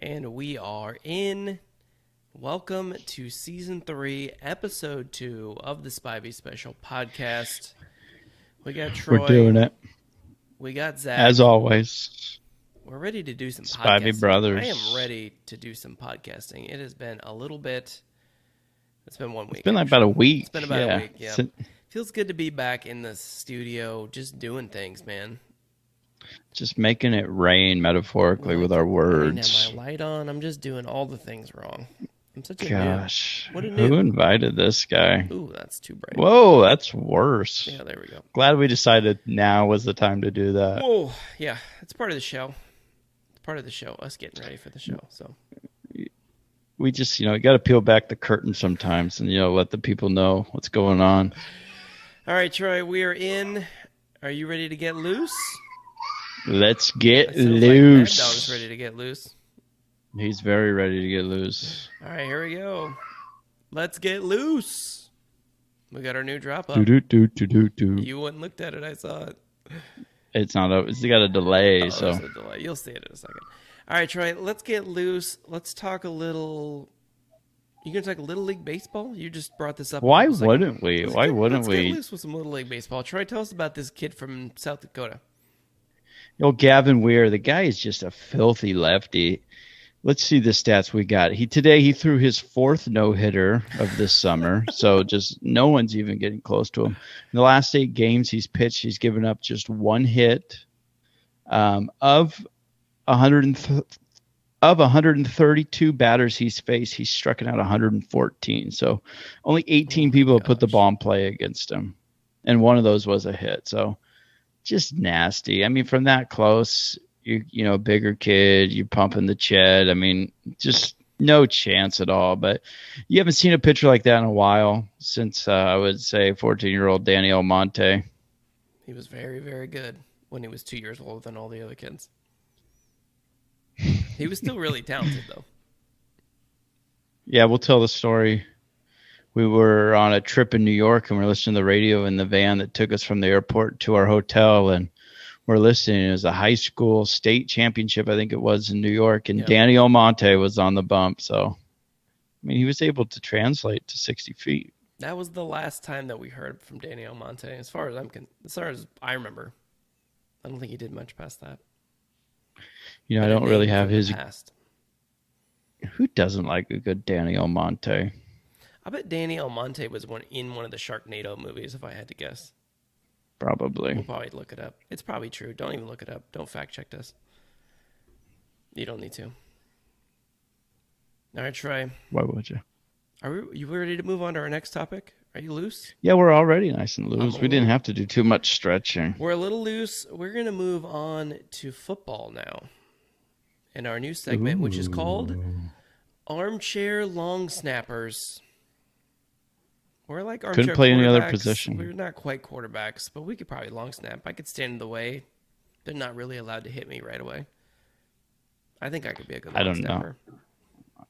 And we are in. Welcome to Season 3, Episode 2 of the Spivey Special Podcast. We got We're Troy. doing it. We got Zach. As always. We're ready to do some Spivey podcasting. Brothers. I am ready to do some podcasting. It has been a little bit. It's been 1 week. It's been like about a week. It's been about a week, yeah. Feels good to be back in the studio just doing things, man. Just making it rain metaphorically with our words. I didn't have my light on. I'm just doing all the things wrong. I'm such a Gosh. noob. What a noob. Who invited this guy? Ooh, that's too bright. Whoa, that's worse. Yeah, there we go. Glad we decided now was the time to do that. Whoa, yeah. It's part of the show. It's part of the show. Us getting ready for the show. So we just, you got to peel back the curtain sometimes and, let the people know what's going on. All right, Troy, we are in. Are you ready to get loose? Let's get loose. Like Mad Dog's ready to get loose. He's very ready to get loose. All right, here we go. Let's get loose. We got our new drop up. You went and looked at it. I saw it. It's not up. It's got a delay. So there's a delay. You'll see it in a second. All right, Troy, let's get loose. Let's talk a little. You gonna talk Little League baseball? You just brought this up. Why wouldn't we? Why wouldn't we? Let's get loose with some Little League baseball. Troy, tell us about this kid from South Dakota. Gavin Weir, the guy is just a filthy lefty. Let's see the stats we got. Today he threw his fourth no-hitter of this summer, so just no one's even getting close to him. In the last 8 games he's pitched, he's given up just 1 hit. Of 132 batters he's faced, he's struck out 114. So only 18 people have put the ball in play against him, and one of those was a hit. So just nasty. I mean, from that close, you bigger kid, you pumping the ched. I mean, just no chance at all. But you haven't seen a pitcher like that in a while since, I would say, 14-year-old Danny Almonte. He was very, very good when he was 2 years older than all the other kids. He was still really talented, though. Yeah, we'll tell the story. We were on a trip in New York, and we're listening to the radio in the van that took us from the airport to our hotel, and we're listening. It was a high school state championship, I think it was, in New York, and Danny Almonte was on the bump. So, I mean, he was able to translate to 60 feet. That was the last time that we heard from Danny Almonte, as far as I remember. I don't think he did much past that. I don't really have his past. Who doesn't like a good Danny Almonte? I bet Danny Almonte was in one of the Sharknado movies, if I had to guess. Probably. We'll probably look it up. It's probably true. Don't even look it up. Don't fact check this. You don't need to. All right, Troy. Why would you? You ready to move on to our next topic? Are you loose? Yeah, we're already nice and loose. We didn't have to do too much stretching. We're a little loose. We're going to move on to football now. In our new segment, which is called Armchair Long Snappers. We're like armchair Couldn't play any other quarterbacks. position. We're not quite quarterbacks, but we could probably long snap. I could stand in the way. They're not really allowed to hit me right away. I think I could be a good long snapper. Know.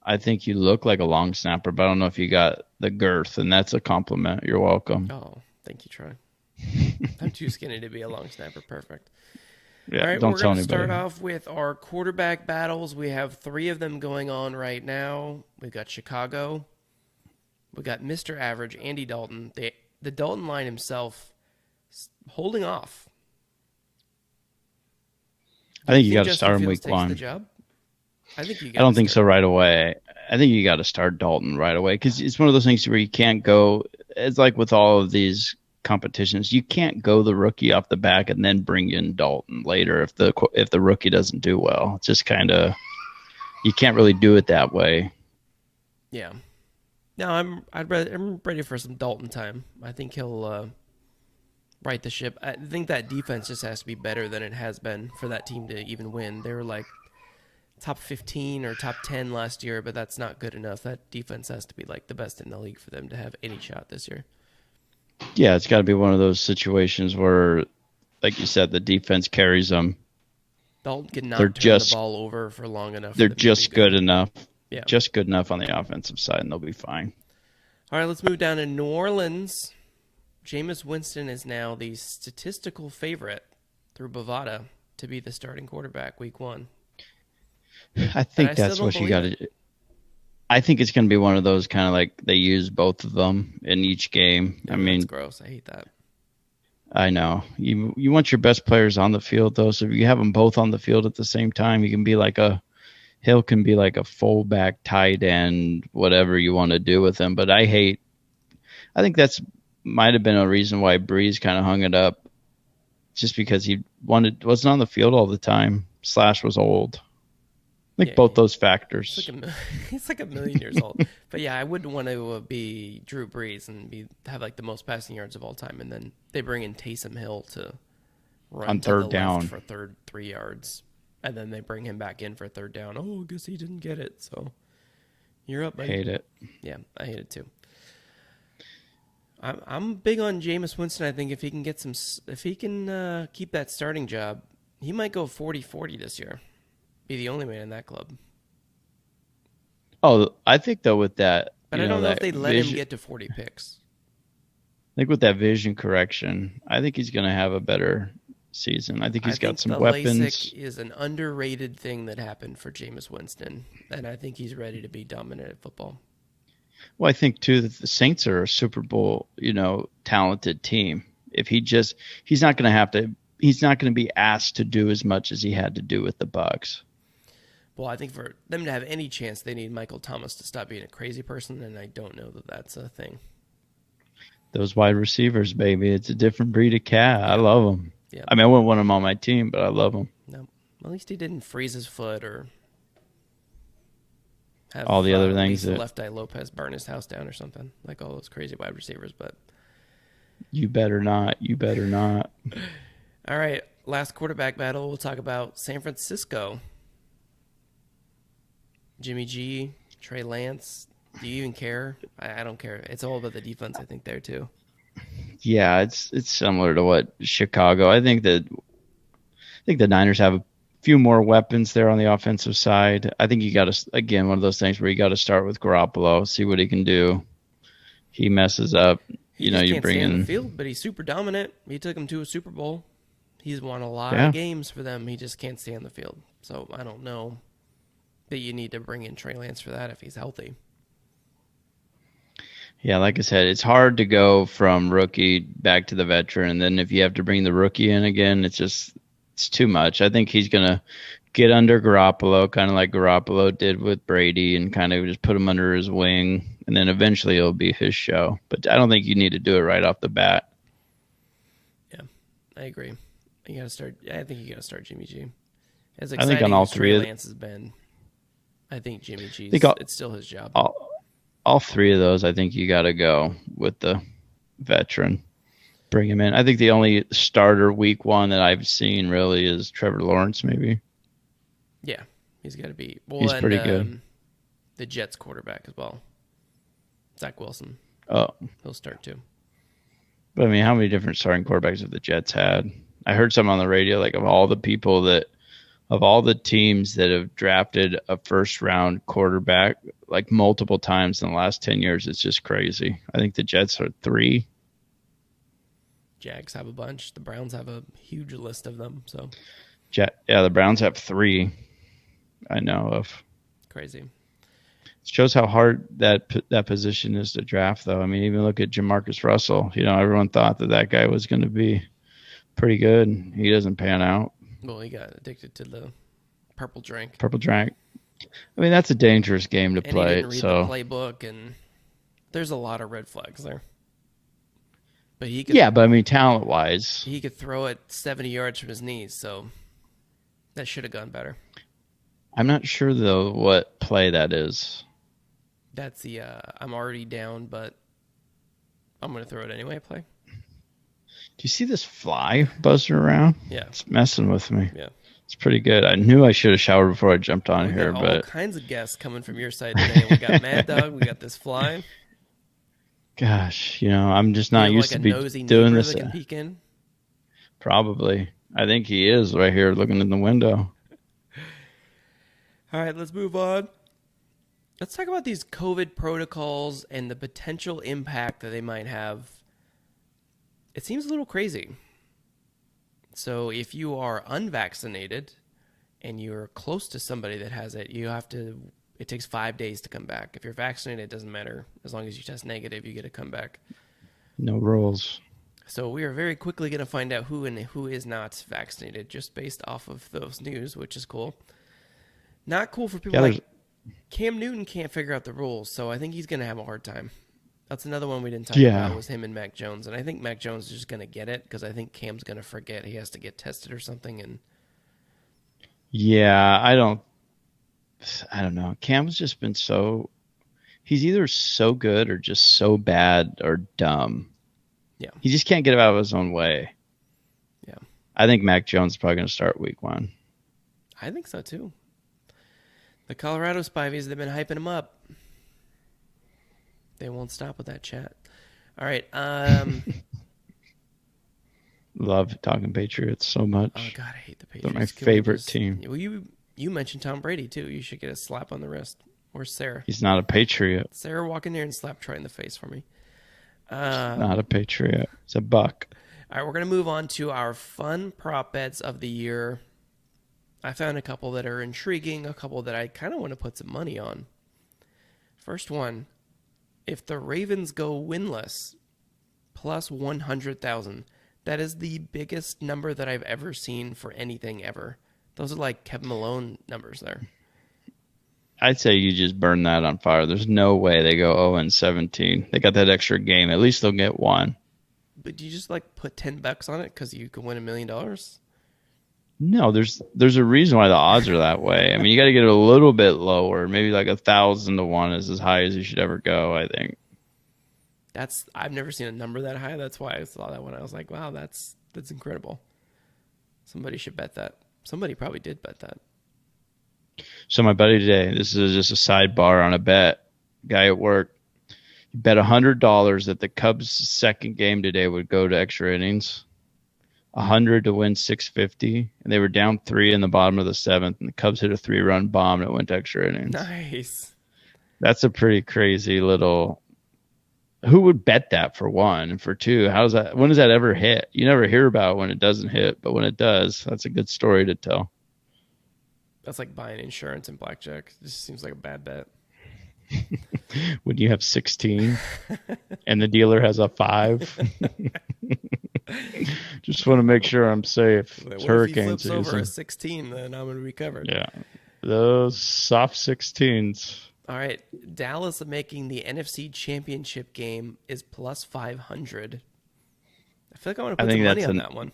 I think you look like a long snapper, but I don't know if you got the girth, and that's a compliment. You're welcome. Oh, thank you, Troy. I'm too skinny to be a long snapper. Perfect. Yeah, all right, don't we're tell going to anybody. start off with our quarterback battles. We have 3 of them going on right now. We've got Chicago. We got Mr. Average, Andy Dalton. The Dalton line himself holding off. I think you got to start him week 1. The job? I don't think so right away. I think you got to start Dalton right away because it's one of those things where you can't go. It's like with all of these competitions, you can't go the rookie off the back and then bring in Dalton later if the rookie doesn't do well. It's just kind of, you can't really do it that way. Yeah. No, I'm ready for some Dalton time. I think he'll right the ship. I think that defense just has to be better than it has been for that team to even win. They were like top 15 or top 10 last year, but that's not good enough. That defense has to be like the best in the league for them to have any shot this year. Yeah, it's got to be one of those situations where, like you said, the defense carries them. Dalton cannot turn the ball over for long enough. They're just good enough. Yeah. Just good enough on the offensive side, and they'll be fine. All right, let's move down to New Orleans. Jameis Winston is now the statistical favorite through Bovada to be the starting quarterback week 1. I And I think still that's don't what you believe got it. to. I think it's going to be one of those kind of like they use both of them in each game. I Oh, that's mean, gross. I hate that. I know you want your best players on the field though. So if you have them both on the field at the same time, you can be like a Hill can be like a fullback, tight end, whatever you want to do with him. But I think that's might have been a reason why Breeze kind of hung it up, just because he wasn't on the field all the time. Slash was old. I think Yeah, both those he's like factors. he's like a million years old. But yeah, I wouldn't want to be Drew Brees and have like the most passing yards of all time, and then they bring in Taysom Hill to run On to the third left down. for 3 yards, and then they bring him back in for third down. Oh, I guess he didn't get it. So you're up, buddy. Hate it. Yeah, I hate it too. I'm big on Jameis Winston. I think if he can keep that starting job, he might go 40-40 this year. Be the only man in that club. Oh, I think though with that, But I don't know if that they let him vision, get to 40 picks. I think with that vision correction, I think he's going to have a better season. I think I he's got think some the LASIK weapons. is an underrated thing that happened for Jameis Winston, and I think he's ready to be dominant at football. Well, I think too that the Saints are a Super Bowl, talented team. If he's not going to have to, he's not going to be asked to do as much as he had to do with the Bucks. Well, I think for them to have any chance, they need Michael Thomas to stop being a crazy person, and I don't know that that's a thing. Those wide receivers, baby, it's a different breed of cat. I Yeah, love them. yeah. I mean, I wouldn't want him on my team, but I love them. No, at least he didn't freeze his foot or All have the other things Lisa that Left Eye Lopez burn his house down or something like all those crazy wide receivers. But you better not. You better not. all right, last quarterback battle. We'll talk about San Francisco. Jimmy G, Trey Lance. Do you even care? I don't care. It's all about the defense, I think, there too. Yeah, it's similar to what Chicago. I think the Niners have a few more weapons there on the offensive side. I think you got to again one of those things where you got to start with Garoppolo, see what he can do. He messes up, He just you can't bring stay on the in. field, but he's super dominant. He took him to a Super Bowl. He's won a lot Yeah, of games for them. He just can't stay on the field. So I don't know that you need to bring in Trey Lance for that if he's healthy. yeah. Like I said, it's hard to go from rookie back to the veteran, and then if you have to bring the rookie in again, it's too much. I think he's gonna get under Garoppolo, kind of like Garoppolo did with Brady, and kind of just put him under his wing, and then eventually it'll be his show. But I don't think you need to do it right off the bat. Yeah, I agree. You got to start. I think you got to start Jimmy G. As I think on exciting all as Trey three of Lance has been, I think Jimmy I think G's. It's still his job. all three of those, I think you got to go with the veteran. Bring him in. I think the only starter week one that I've seen really is Trevor Lawrence. Maybe Yeah, he's got to be. Well, he's and pretty good. the Jets quarterback as well, Zach Wilson. Oh, He'll start too. but I mean, how many different starting quarterbacks have the Jets had? I heard some on the radio, like of all the teams that have drafted a first round quarterback like multiple times in the last 10 years, it's just crazy. I think the Jets are three. Jags have a bunch. The Browns have a huge list of them. So Yeah, the Browns have three. I know of. crazy. It shows how hard that position is to draft, though. I mean, even look at Jamarcus Russell. Everyone thought that guy was going to be pretty good. He doesn't pan out. Well, he got addicted to the purple drink, Purple drank. I mean, that's a dangerous game to and he play. didn't read the So playbook, and there's a lot of red flags there. But yeah, but I mean, talent-wise, he could throw it 70 yards from his knees, so that should have gone better. I'm not sure though what play that is. That's the I'm already down, but I'm going to throw it anyway play. Do you see this fly buzzing around? Yeah. It's messing with me. Yeah. It's pretty good. I knew I should have showered before I jumped on We here, got all but kinds of guests coming from your side today. We got Mad Dog. We got this fly. gosh, I'm just We not have used like a to be nosy doing neighbor this. that can peek in. Probably. I think he is right here looking in the window. All right, let's move on. Let's talk about these COVID protocols and the potential impact that they might have. It seems a little crazy. So if you are unvaccinated, and you're close to somebody that has it, it takes 5 days to come back. If you're vaccinated, it doesn't matter. As long as you test negative, you get to come back. No rules. So we are very quickly going to find out who and who is not vaccinated just based off of those news, which is cool. Not cool for people like Cam Newton can't figure out the rules, so I think he's going to have a hard time. That's another one we didn't talk about was him and Mac Jones. And I think Mac Jones is just going to get it because I think Cam's going to forget he has to get tested or something. And yeah, I don't know. Cam's just been he's either so good or just so bad or dumb. Yeah. He just can't get out of his own way. Yeah. I think Mac Jones is probably going to start week 1. I think so too. The Colorado Spivies, they've been hyping him up. They won't stop with that chat. All right. Love talking Patriots so much. Oh, God, I hate the Patriots. They're my favorite team. Well, you mentioned Tom Brady, too. You should get a slap on the wrist. Where's Sarah? He's not a Patriot. Sarah, walk in there and slap Troy in the face for me. Not a Patriot. It's a Buck. All right, we're going to move on to our fun prop bets of the year. I found a couple that are intriguing, a couple that I kind of want to put some money on. First one, if the Ravens go winless, plus 100,000. That is the biggest number that I've ever seen for anything ever. Those are like Kevin Malone numbers there. I'd say you just burn that on fire. There's no way they go 0-17. They got that extra game. At least they'll get one. But do you just like put $10 on it because you can win $1 million? No, there's a reason why the odds are that way. I mean, you got to get it a little bit lower. Maybe like 1,000 to 1 is as high as you should ever go, I think. I've never seen a number that high. That's why I saw that one. I was like, wow, that's incredible. Somebody should bet that. Somebody probably did bet that. So my buddy today, this is just a sidebar on a bet. Guy at work, he bet $100 that the Cubs' second game today would go to extra innings. 100 to win 650, and they were down 3 in the bottom of the 7th, and the Cubs hit a 3-run bomb and it went to extra innings. Nice. That's a pretty crazy little. Who would bet that for one? And for two, when does that ever hit? You never hear about when it doesn't hit, but when it does, that's a good story to tell. That's like buying insurance in blackjack. It just seems like a bad bet. When you have 16 and the dealer has a 5. Just want to make sure I'm safe. It's hurricane if he flips season. over a 16, then I'm going to be covered. Yeah. Those soft 16s. All right. Dallas making the NFC Championship game is plus 500. I feel like I want to put some money on that one.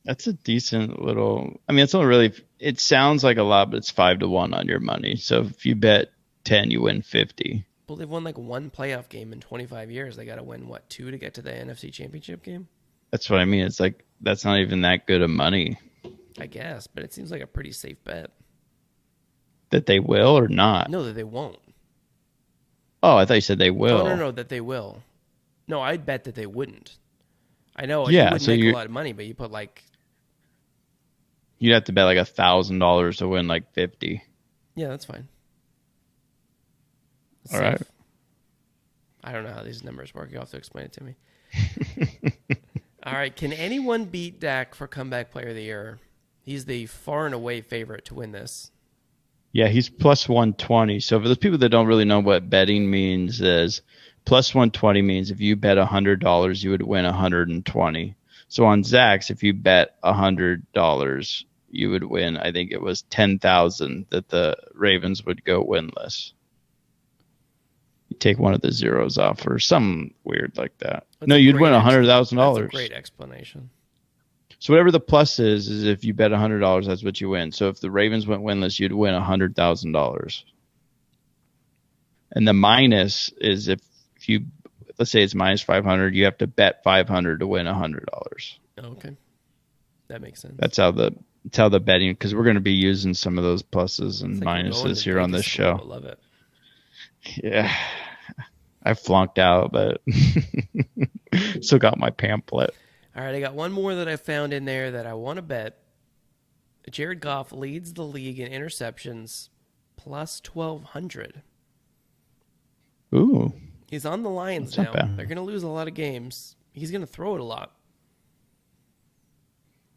That's a decent little. I mean, it's not really. It sounds like a lot, but it's 5 to 1 on your money. So if you bet 10, you win 50. Well, they've won like one playoff game in 25 years. They got to win, 2 to get to the NFC Championship game? That's what I mean. It's like, that's not even that good of money. I guess, but it seems like a pretty safe bet. That they will or not? No, that they won't. Oh, I thought you said they will. No, that they will. No, I'd bet that they wouldn't. I know yeah, you wouldn't make a lot of money, but you put like... You'd have to bet like $1,000 to win like 50. Yeah, that's fine. All right. I don't know how these numbers work. You'll have to explain it to me. All right. Can anyone beat Dak for Comeback Player of the Year? He's the far and away favorite to win this. Yeah, he's plus 120. So for those people that don't really know what betting means, is plus 120 means if you bet $100, you would win 120. So on Zach's, if you bet $100, you would win. I think it was 10,000 that the Ravens would go winless. You take one of the zeros off or something weird like that. No, you'd win $100,000. That's a great explanation. So whatever the plus is if you bet $100, that's what you win. So if the Ravens went winless, you'd win $100,000. And the minus is if you, let's say it's minus 500, you have to bet 500 to win $100. Okay, that makes sense. That's how the betting, because we're going to be using some of those pluses and minuses here on this show. I love it. Yeah, I flunked out, but still got my pamphlet. All right, I got one more that I found in there that I want to bet. Jared Goff leads the league in interceptions, plus 1,200. Ooh. He's on the Lions now. They're going to lose a lot of games. He's going to throw it a lot.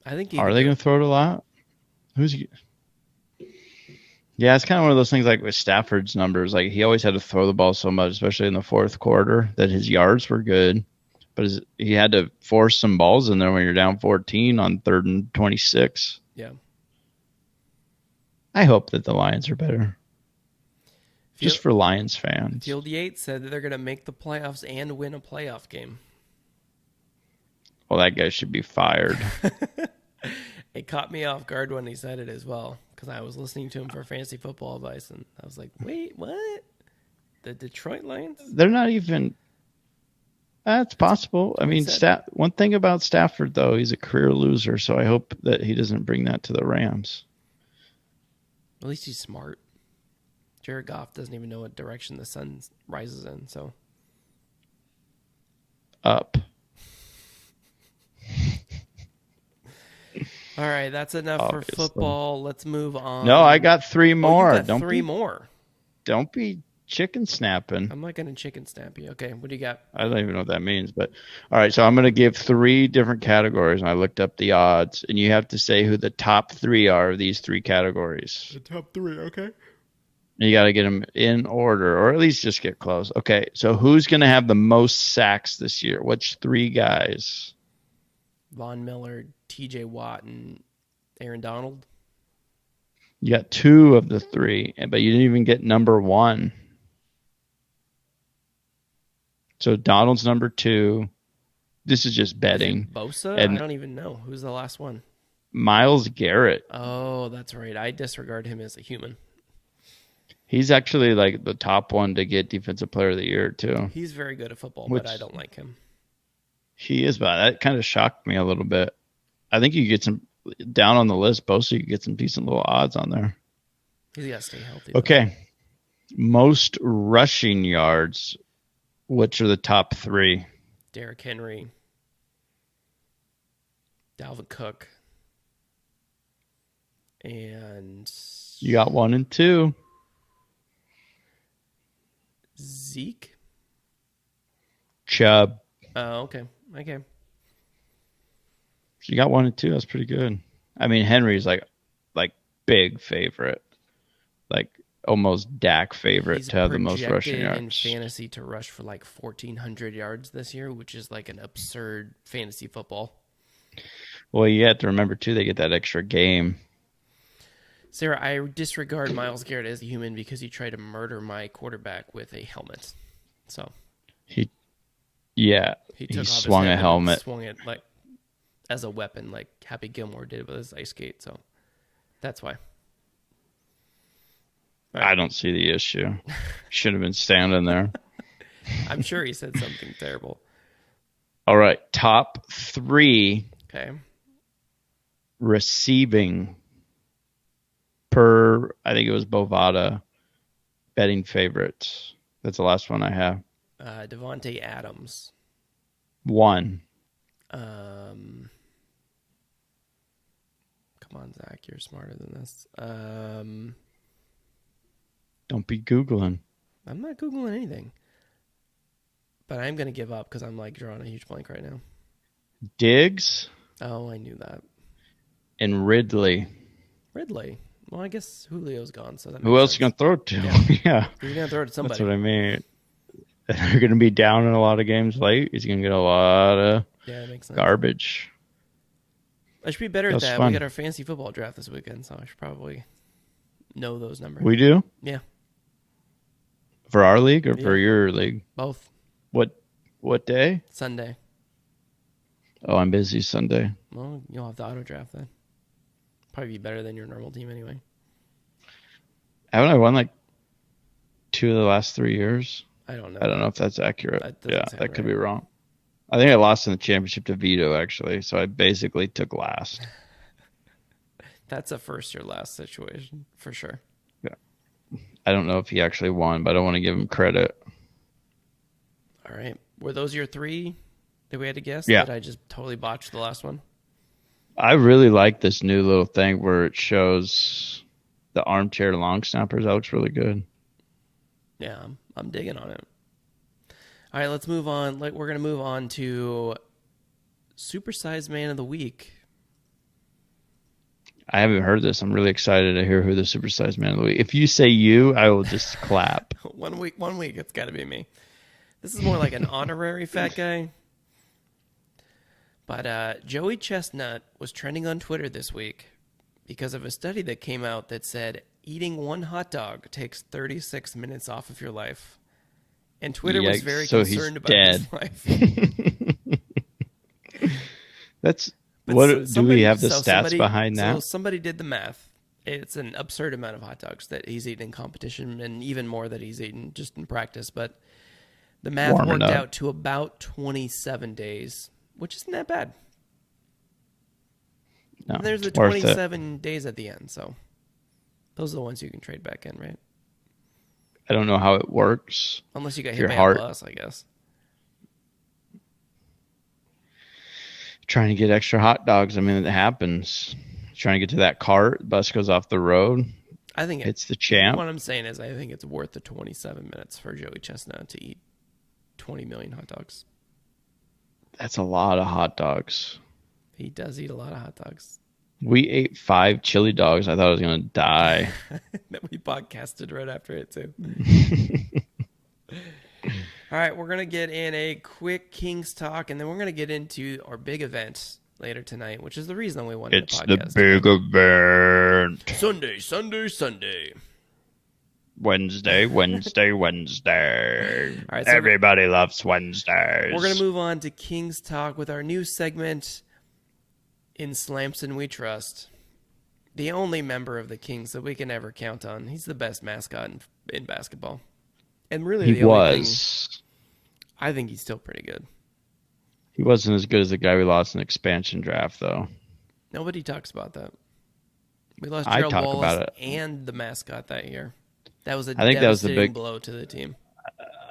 I think. Are they going to throw it a lot? Yeah, it's kind of one of those things like with Stafford's numbers. Like he always had to throw the ball so much, especially in the fourth quarter, that his yards were good. But he had to force some balls in there when you're down 14 on 3rd and 26. Yeah. I hope that the Lions are better. Just Field, for Lions fans. Field Yates said that they're going to make the playoffs and win a playoff game. Well, that guy should be fired. It caught me off guard when he said it as well, because I was listening to him for fantasy football advice, and I was like, wait, what? The Detroit Lions? They're not even. That's possible. I mean, one thing about Stafford, though, he's a career loser, so I hope that he doesn't bring that to the Rams. At least he's smart. Jared Goff doesn't even know what direction the sun rises in, so. Up. All right, that's enough Obviously. For football. Let's move on. No, I got 3 more. Oh, you got three more. Don't be chicken snapping. I'm not going to chicken snap you. Okay, what do you got? I don't even know what that means, but all right. So I'm going to give 3 different categories, and I looked up the odds, and you have to say who the top 3 are of these 3 categories. The top 3, okay. You got to get them in order, or at least just get close. Okay, so who's going to have the most sacks this year? Which 3 guys? Von Miller, T.J. Watt, and Aaron Donald. You got 2 of the 3, but you didn't even get number 1. So Donald's number 2. This is just betting. Bosa? And I don't even know. Who's the last one? Myles Garrett. Oh, that's right. I disregard him as a human. He's actually like the top one to get Defensive Player of the Year, too. He's very good at football, but I don't like him. He is, but that kind of shocked me a little bit. I think you get some down on the list. Both you get some decent little odds on there. He's got to stay healthy. Okay. Most rushing yards. Which are the top 3? Derrick Henry. Dalvin Cook. And you got 1 and 2. Zeke. Chubb. Oh, okay. Okay. So you got 1 and 2. That's pretty good. I mean, Henry's like big favorite, like almost Dak favorite to have the most rushing yards. In fantasy to rush for like 1,400 yards this year, which is like an absurd fantasy football. Well, you have to remember too, they get that extra game. Sarah, I disregard Myles Garrett as a human because he tried to murder my quarterback with a helmet. So he swung a helmet, swung it like as a weapon, like Happy Gilmore did with his ice skate. So that's why. Right. I don't see the issue. Should have been standing there. I'm sure he said something terrible. All right, top 3. Okay. Receiving per, I think it was Bovada, betting favorites. That's the last one I have. Devontae Adams. 1. Come on, Zach. You're smarter than this. Don't be Googling. I'm not Googling anything. But I'm going to give up because I'm like drawing a huge blank right now. Diggs. Oh, I knew that. And Ridley. Ridley. Well, I guess Julio's gone, so that Who else are you going to throw it to? Yeah. He's going to throw it to somebody. That's what I mean. They're going to be down in a lot of games late. He's going to get a lot of that makes sense. Garbage. I should be better at that. Fun. We got our fantasy football draft this weekend, so I should probably know those numbers. We do? Yeah. For our league or for your league? Both. What day? Sunday. Oh, I'm busy Sunday. Well, you'll have the auto draft then. Probably be better than your normal team anyway. Haven't I won like 2 of the last 3 years? I don't know. I don't know if that's accurate. That could right. be wrong. I think I lost in the championship to Vito, actually. So I basically took last. That's a first or last situation for sure. Yeah. I don't know if he actually won, but I don't want to give him credit. All right. Were those your 3 that we had to guess? Yeah. Did I just totally botch the last one? I really like this new little thing where it shows the armchair long snappers. That looks really good. Yeah, I'm digging on it. All right, let's move on. We're going to move on to Supersized Man of the Week. I haven't heard this. I'm really excited to hear who the supersized man of the week. If you say you, I will just clap. One week, it's got to be me. This is more like an honorary fat guy. But Joey Chestnut was trending on Twitter this week because of a study that came out that said eating one hot dog takes 36 minutes off of your life. And Twitter was Yikes. very So he's concerned about dead. his life. That's But what do we have the stats behind that? So somebody did the math. It's an absurd amount of hot dogs that he's eaten in competition and even more that he's eaten just in practice. But the math Warming worked up. out to about 27 days, which isn't that bad. No, And there's the it's worth it. 27 days at the end. So those are the ones you can trade back in, right? I don't know how it works. Unless you got If hit your by heart- a bus, I guess. Trying to get extra hot dogs. I mean, it happens. Trying to get to that cart, bus goes off the road. I think It's the champ. What I'm saying is, I think it's worth the 27 minutes for Joey Chestnut to eat 20 million hot dogs. That's a lot of hot dogs. He does eat a lot of hot dogs. We ate 5 chili dogs. I thought I was going to die. That we podcasted right after it, too. All right, we're going to get in a quick Kings talk, and then we're going to get into our big event later tonight, which is the reason we wanted It's to the podcast. big event. Sunday. Wednesday. All right, so Everybody loves Wednesdays. we're going to move on to Kings talk with our new segment, In Slamson We Trust. The only member of the Kings that we can ever count on. He's the best mascot in basketball. And really, He the only thing, was. I think he's still pretty good. He wasn't as good as the guy we lost in the expansion draft, though. Nobody talks about that. We lost I Gerald talk Wallace about it. and the mascot that year. That was a I think that was the devastating big- blow to the team.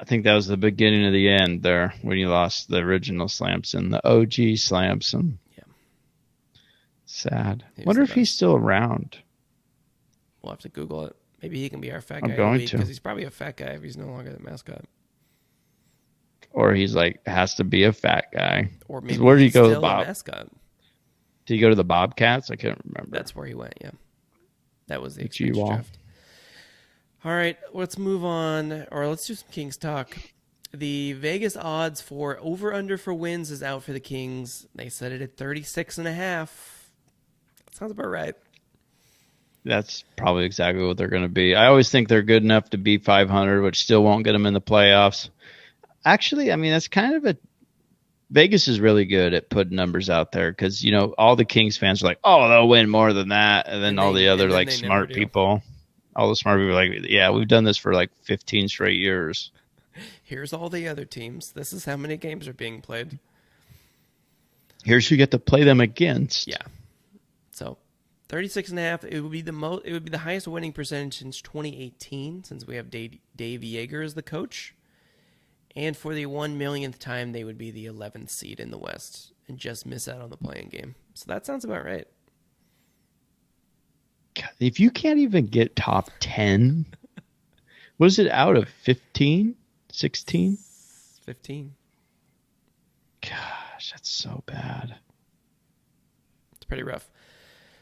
I think that was the beginning of the end there when you lost the original Slamson, the OG Slamson. Yeah. Sad. He was Wonder the if he's best. still around. We'll have to Google it. Maybe he can be our fat I'm guy going to. because he's probably a fat guy if he's no longer the mascot. Or he's like, has to be a fat guy. Or maybe Where did he he's go, still the Bob? mascot. Did he go to the Bobcats? I can't remember. That's where he went, yeah. That was the The expansion G-Wall. draft. All right, let's move on, or let's do some Kings talk. The Vegas odds for over-under for wins is out for the Kings. They set it at 36.5. That sounds about right. That's probably exactly what they're going to be. I always think they're good enough to be 500, which still won't get them in the playoffs. Actually, I mean, that's kind of a Vegas is really good at putting numbers out there because, you know, all the Kings fans are like, oh, they'll win more than that. And then And all they- the other and then like they smart never do. people, all the smart people are like, yeah, we've done this for like 15 straight years. Here's all the other teams. This is how many games are being played. Here's who you get to play them against. Yeah. So 36.5. It would be it would be the highest winning percentage since 2018, since we have Dave Yeager as the coach. And for the 1 millionth time, they would be the 11th seed in the West and just miss out on the playing game. So that sounds about right. God, if you can't even get top 10, what is it out of 15, 16? 15. Gosh, that's so bad. It's pretty rough.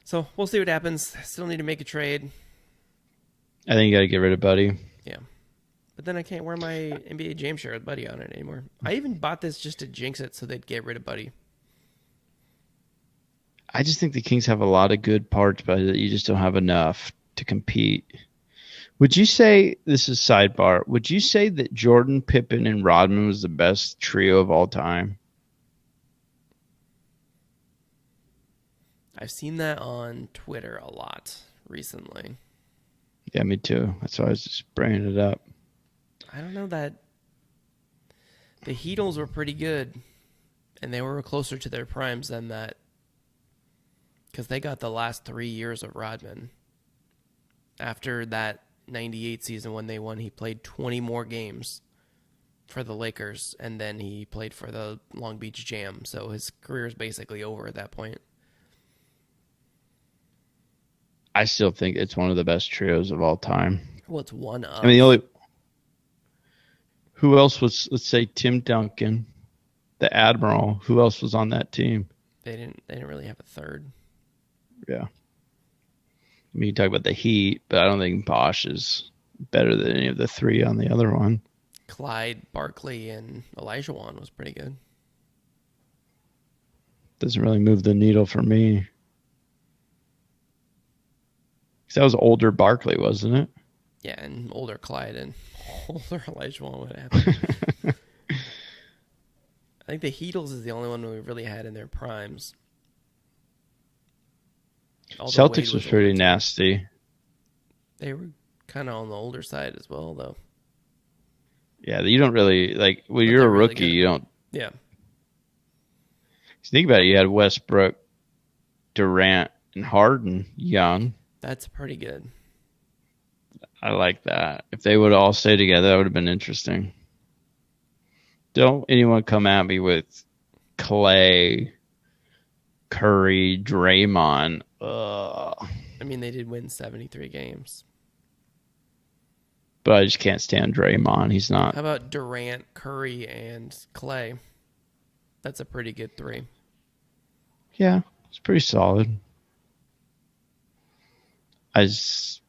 So we'll see what happens. Still need to make a trade. I think you got to get rid of Buddy. Yeah. But then I can't wear my NBA Jam shirt with Buddy on it anymore. I even bought this just to jinx it so they'd get rid of Buddy. I just think the Kings have a lot of good parts, but you just don't have enough to compete. Would you say, this is sidebar, would you say that Jordan, Pippen, and Rodman was the best trio of all time? I've seen that on Twitter a lot recently. Yeah, me too. That's why I was just bringing it up. I don't know that the Heatles were pretty good, and they were closer to their primes than that because they got the last 3 years of Rodman. After that 98 season when they won, he played 20 more games for the Lakers, and then he played for the Long Beach Jam, so his career is basically over at that point. I still think it's one of the best trios of all time. Well, it's one of. I mean, the only... Who else was, let's say, Tim Duncan, the Admiral. Who else was on that team? They didn't really have a third. Yeah. I mean, you talk about the Heat, but I don't think Bosch is better than any of the three on the other one. Clyde, Barkley, and Elijah was pretty good. Doesn't really move the needle for me. 'Cause that was older Barkley, wasn't it? Yeah, and older Clyde and older Elijah would happen. I think the Heatles is the only one we really had in their primes. Although Wade Celtics was was older pretty too. nasty. They were kind of on the older side as well, though. Yeah, you don't really like when But you're a they're really rookie. good. You don't Yeah, think about it. You had Westbrook, Durant, and Harden young. that's pretty good. I like that. If they would all stay together, that would have been interesting. Don't anyone come at me with Clay, Curry, Draymond. Ugh. I mean, they did win 73 games. But I just can't stand Draymond. He's not. How about Durant, Curry, and Clay? That's a pretty good three. Yeah, it's pretty solid. I just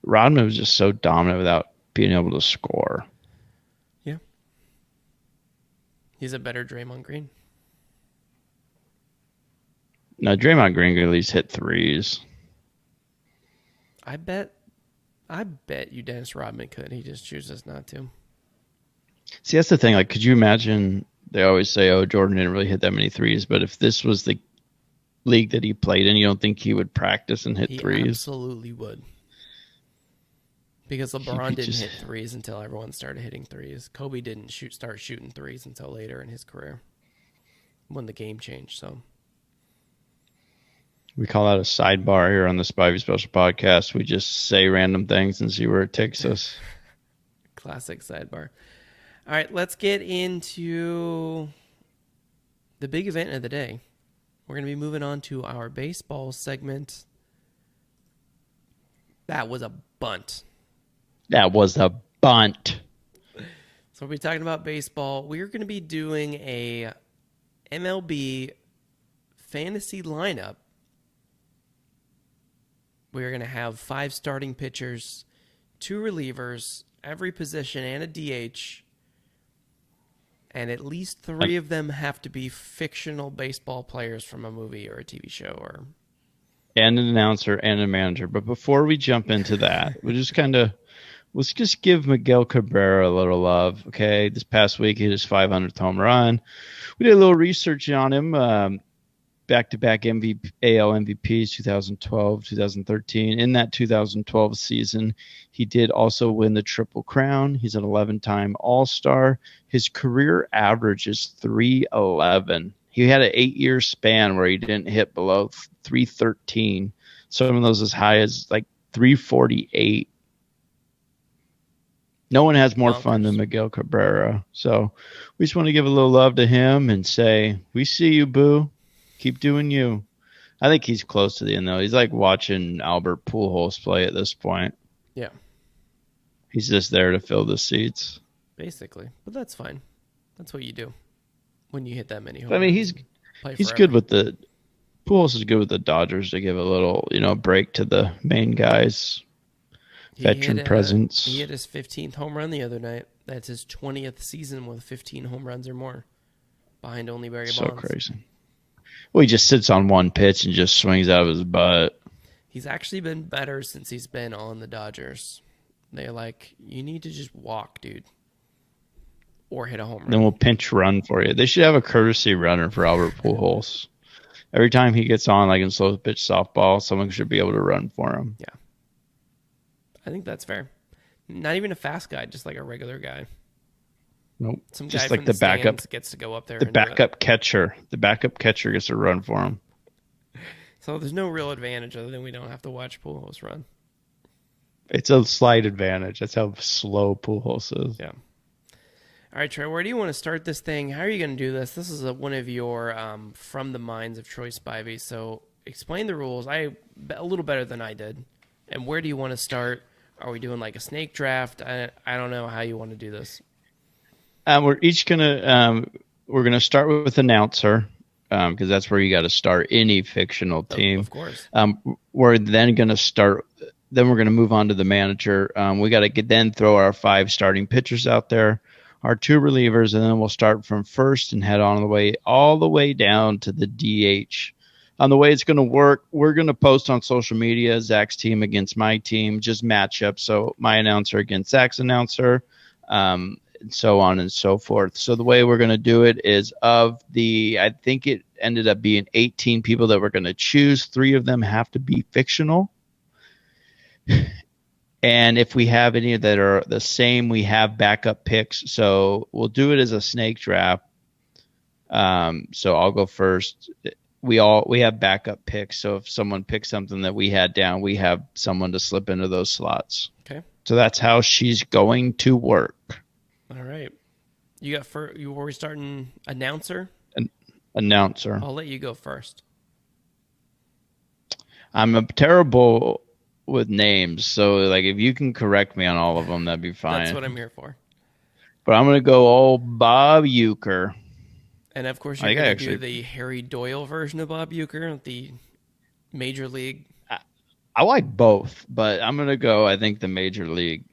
Rodman was just so dominant without being able to score. Yeah. He's a better Draymond Green. Now Draymond Green could at least hit threes. I bet you Dennis Rodman could. He just chooses not to. See, that's the thing. Like, could you imagine? They always say, "Oh, Jordan didn't really hit that many threes," but if this was the league that he played in, you don't think he would practice and hit He threes? absolutely would. Because LeBron didn't just hit threes until everyone started hitting threes. Kobe didn't start shooting threes until later in his career when the game changed. So we call that a sidebar here on the Spivey Special Podcast. We just say random things and see where it takes us. classic sidebar. All right, let's get into the big event of the day. We're going to be moving on to our baseball segment. That was a bunt. That was a bunt. So we'll be talking about baseball. We're going to be doing a MLB fantasy lineup. We're going to have 5 starting pitchers, 2 relievers, every position, and a DH. And at least 3 of them have to be fictional baseball players from a movie or a TV show. And an announcer and a manager. But before we jump into that, let's just give Miguel Cabrera a little love, okay? This past week, he hit his 500th home run. We did a little research on him. Back-to-back AL MVPs, 2012, 2013. In that 2012 season, he did also win the Triple Crown. He's an 11-time All-Star. His career average is 311. He had an 8-year span where he didn't hit below 313. Some of those as high as like 348. No one has more fun than Miguel Cabrera. So we just want to give a little love to him and say, we see you, boo. Keep doing you. I think he's close to the end, though. He's like watching Albert Pujols play at this point. Yeah. He's just there to fill the seats. Basically. But that's fine. That's what you do when you hit that many home runs. I mean, he's good with the – Pujols is good with the Dodgers to give a little, break to the main guys. Veteran presence. He hit his 15th home run the other night. That's his 20th season with 15 home runs or more. Behind only Barry Bonds. So crazy. Well, he just sits on one pitch and just swings out of his butt. He's actually been better since he's been on the Dodgers. They're like, you need to just walk, dude. Or hit a home run. Then we'll pinch run for you. They should have a courtesy runner for Albert Pujols. Every time he gets on, like in slow pitch softball, someone should be able to run for him. Yeah. I think that's fair. Not even a fast guy, just like a regular guy. Nope. Some guy just from like the backup gets to go up there. The backup catcher. The backup catcher gets to run for him. So there's no real advantage other than we don't have to watch Pujols run. It's a slight advantage. That's how slow Pujols is. Yeah. All right, Trey, where do you want to start this thing? How are you going to do this? This is one of your From the Minds of Troy Spivey. So explain the rules. A little better than I did. And where do you want to start? Are we doing like a snake draft? I don't know how you want to do this. We're each gonna start with announcer, because that's where you got to start any fictional team. Of course. We're then going to start. Then we're going to move on to the manager. We got to then throw our 5 starting pitchers out there, our 2 relievers, and then we'll start from first and head on the way all the way down to the DH. On the way it's going to work, we're going to post on social media Zach's team against my team, just matchup. So my announcer against Zach's announcer, and so on and so forth. So the way we're going to do it is I think it ended up being 18 people that we're going to choose. 3 of them have to be fictional. And if we have any that are the same, we have backup picks. So we'll do it as a snake draft. So I'll go first. We have backup picks. So if someone picks something that we had down, we have someone to slip into those slots. Okay. So that's how she's going to work. All right. Were we starting announcer? Announcer. I'll let you go first. I'm terrible with names, so like if you can correct me on all of them, that'd be fine. That's what I'm here for. But I'm gonna go old Bob Uecker. And of course, you're going to do the Harry Doyle version of Bob Uecker, the Major League. I like both, but I'm gonna go. I think the Major League.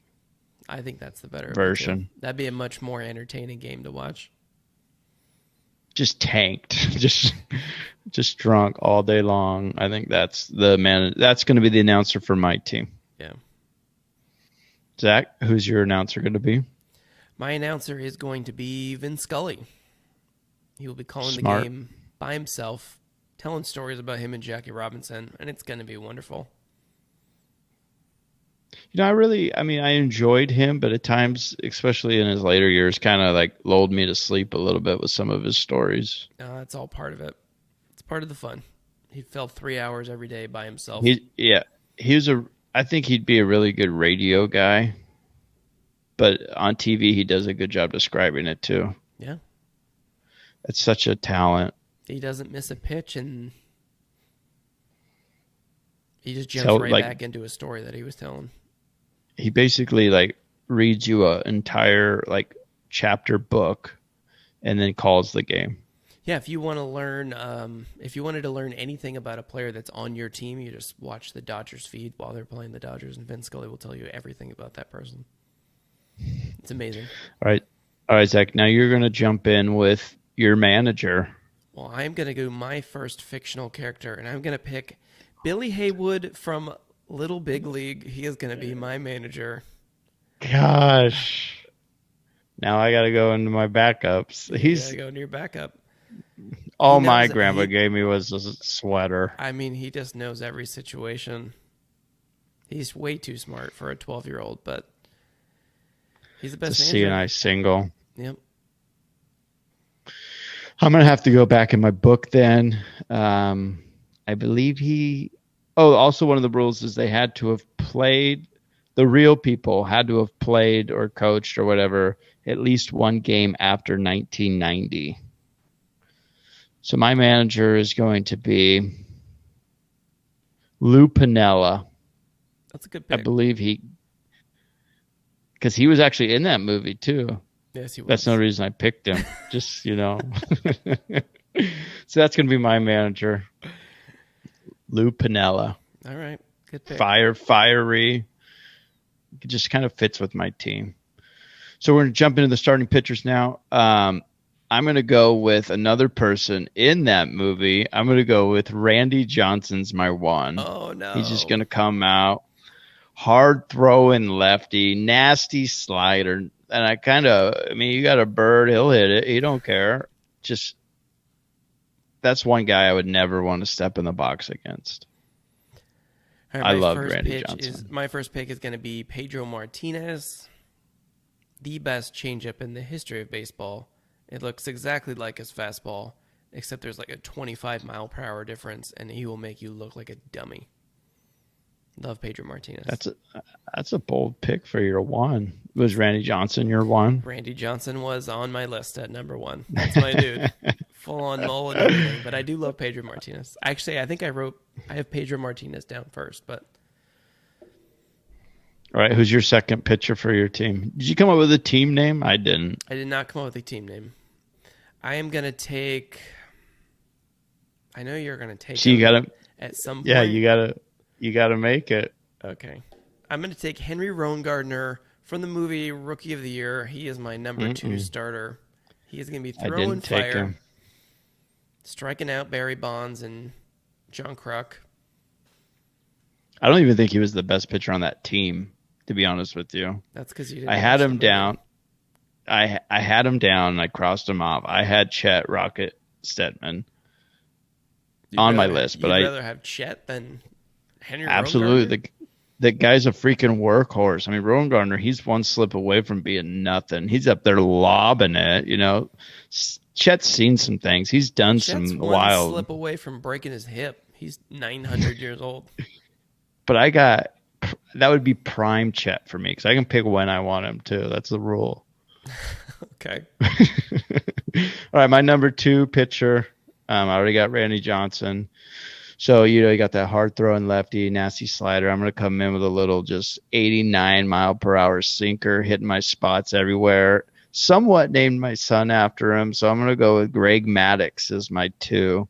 I think that's the better version. That'd be a much more entertaining game to watch. Just tanked, just drunk all day long. I think that's the man. That's going to be the announcer for my team. Yeah. Zach, who's your announcer going to be? My announcer is going to be Vin Scully. He will be calling Smart. the game by himself, telling stories about him and Jackie Robinson, and it's going to be wonderful. You know, I enjoyed him, but at times, especially in his later years, kind of like lulled me to sleep a little bit with some of his stories. It's all part of it. It's part of the fun. He filled 3 hours every day by himself. I think he'd be a really good radio guy, but on TV, he does a good job describing it too. Yeah. It's such a talent. He doesn't miss a pitch, and he just jumps back into a story that he was telling. He basically like reads you an entire like chapter book and then calls the game. Yeah, if you want to learn, if you wanted to learn anything about a player that's on your team, you just watch the Dodgers feed while they're playing the Dodgers, and Vin Scully will tell you everything about that person. It's amazing. All right, Zach. Now you're going to jump in with your manager. Well, I'm going to go my first fictional character, and I'm going to pick Billy Haywood from Little Big League. He is going to be my manager. Gosh. Now I got to go into my backups. You got to go into your backup. All my grandpa gave me was a sweater. I mean, he just knows every situation. He's way too smart for a 12-year-old, but he's the best manager. CNI single. Yep. I'm going to have to go back in my book then. I believe also one of the rules is they had to have played, the real people had to have played or coached or whatever at least one game after 1990. So my manager is going to be Lou Piniella. That's a good pick. I believe because he was actually in that movie too. Yes, he was. That's no reason I picked him. Just, So that's going to be my manager, Lou Piniella. All right, good pick. Fiery. It just kind of fits with my team. So we're going to jump into the starting pitchers now. I'm going to go with another person in that movie. I'm going to go with Randy Johnson's my one. Oh, no. He's just going to come out. Hard throwing lefty, nasty slider. And you got a bird, he'll hit it. He don't care. That's one guy I would never want to step in the box against. Right, I love Randy Johnson. My first pick is going to be Pedro Martinez, the best changeup in the history of baseball. It looks exactly like his fastball, except there's like a 25-mile-per-hour difference, and he will make you look like a dummy. Love Pedro Martinez. That's a bold pick for your one. Was Randy Johnson your one? Randy Johnson was on my list at number 1. That's my dude. Full-on mullet and everything. But I do love Pedro Martinez. Actually, I think I have Pedro Martinez down first, but... All right, who's your second pitcher for your team? Did you come up with a team name? I didn't. I did not come up with a team name. I am going to take... I know you're going to take So you him gotta, at some yeah, point. you gotta make it. Okay. I'm going to take Henry Rowan from the movie Rookie of the Year. He is my number two Mm-mm. starter. He is going to be I throwing didn't take fire, him. striking out Barry Bonds and John Kruk. I don't even think he was the best pitcher on that team, to be honest with you. That's because you I didn't had watch the him movie. down. I had him down and I crossed him off. I had Chet Rocket Stedman on my list, but You'd I rather have Chet than Henry absolutely Rowan. the guy's a freaking workhorse. I mean, Rowan Gardner, he's one slip away from being nothing. He's up there lobbing it. Chet's seen some things. He's done Chet's some one wild. slip away from breaking his hip. He's 900 years old. But I got that would be prime Chet for me because I can pick when I want him to. That's the rule. Okay. All right, my number two pitcher. I already got Randy Johnson. So, you got that hard throwing lefty, nasty slider. I'm going to come in with a little just 89 mile per hour sinker, hitting my spots everywhere. Somewhat named my son after him. So I'm going to go with Greg Maddux as my two.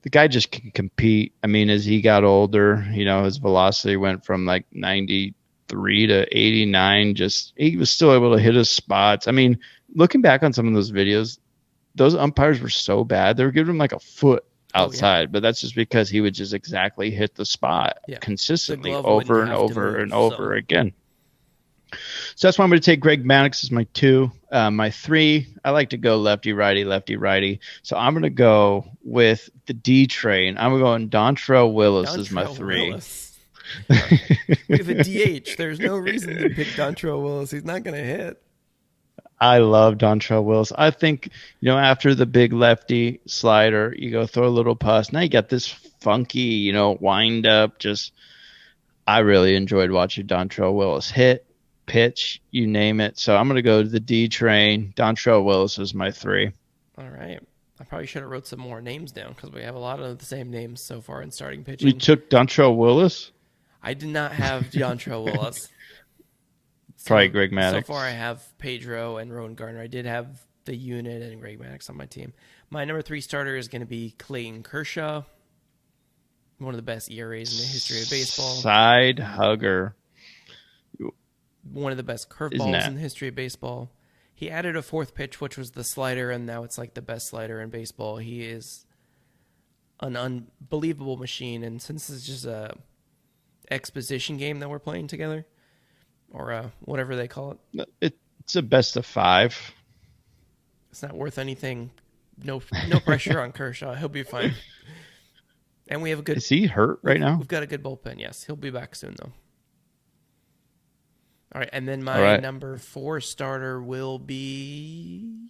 The guy just can compete. I mean, as he got older, his velocity went from like 93 to 89. He was still able to hit his spots. I mean, looking back on some of those videos, those umpires were so bad. They were giving him like a foot Oh yeah. outside, but that's just because he would just exactly hit the spot Yeah. The consistently glove wouldn't over and have to over move. and over again. So that's why I'm going to take Greg Maddux as my two. My three, I like to go lefty, righty, lefty, righty. So I'm going to go with the D train. I'm going Dontrelle Willis as my Dontrelle three. Willis. We have a DH. There's no reason to pick Dontrelle Willis. He's not going to hit. I love Dontrelle Willis. I think, after the big lefty slider, you go throw a little pass. Now you got this funky, wind up. I really enjoyed watching Dontrelle Willis hit, pitch, you name it. So I'm going to go to the D train. Dontrelle Willis is my three. All right. I probably should have wrote some more names down because we have a lot of the same names so far in starting You pitching. took Dontrelle Willis? I did not have Dontrelle Willis. Probably Greg So Maddux. far, I have Pedro and Rowan Gardner. I did have the unit and Greg Maddux on my team. My number three starter is going to be Clayton Kershaw, one of the best ERAs in the history of baseball. Side hugger. One of the best curveballs in the history of baseball. He added a fourth pitch, which was the slider, and now it's like the best slider in baseball. He is an unbelievable machine, and since it's just a exposition game that we're playing together, or whatever they call it, It's a best of five. it's not worth anything. No pressure on Kershaw. He'll be fine. And we have a good. Is he hurt right now? We've got a good bullpen. Yes, he'll be back soon though. All right, and then my number four starter will be.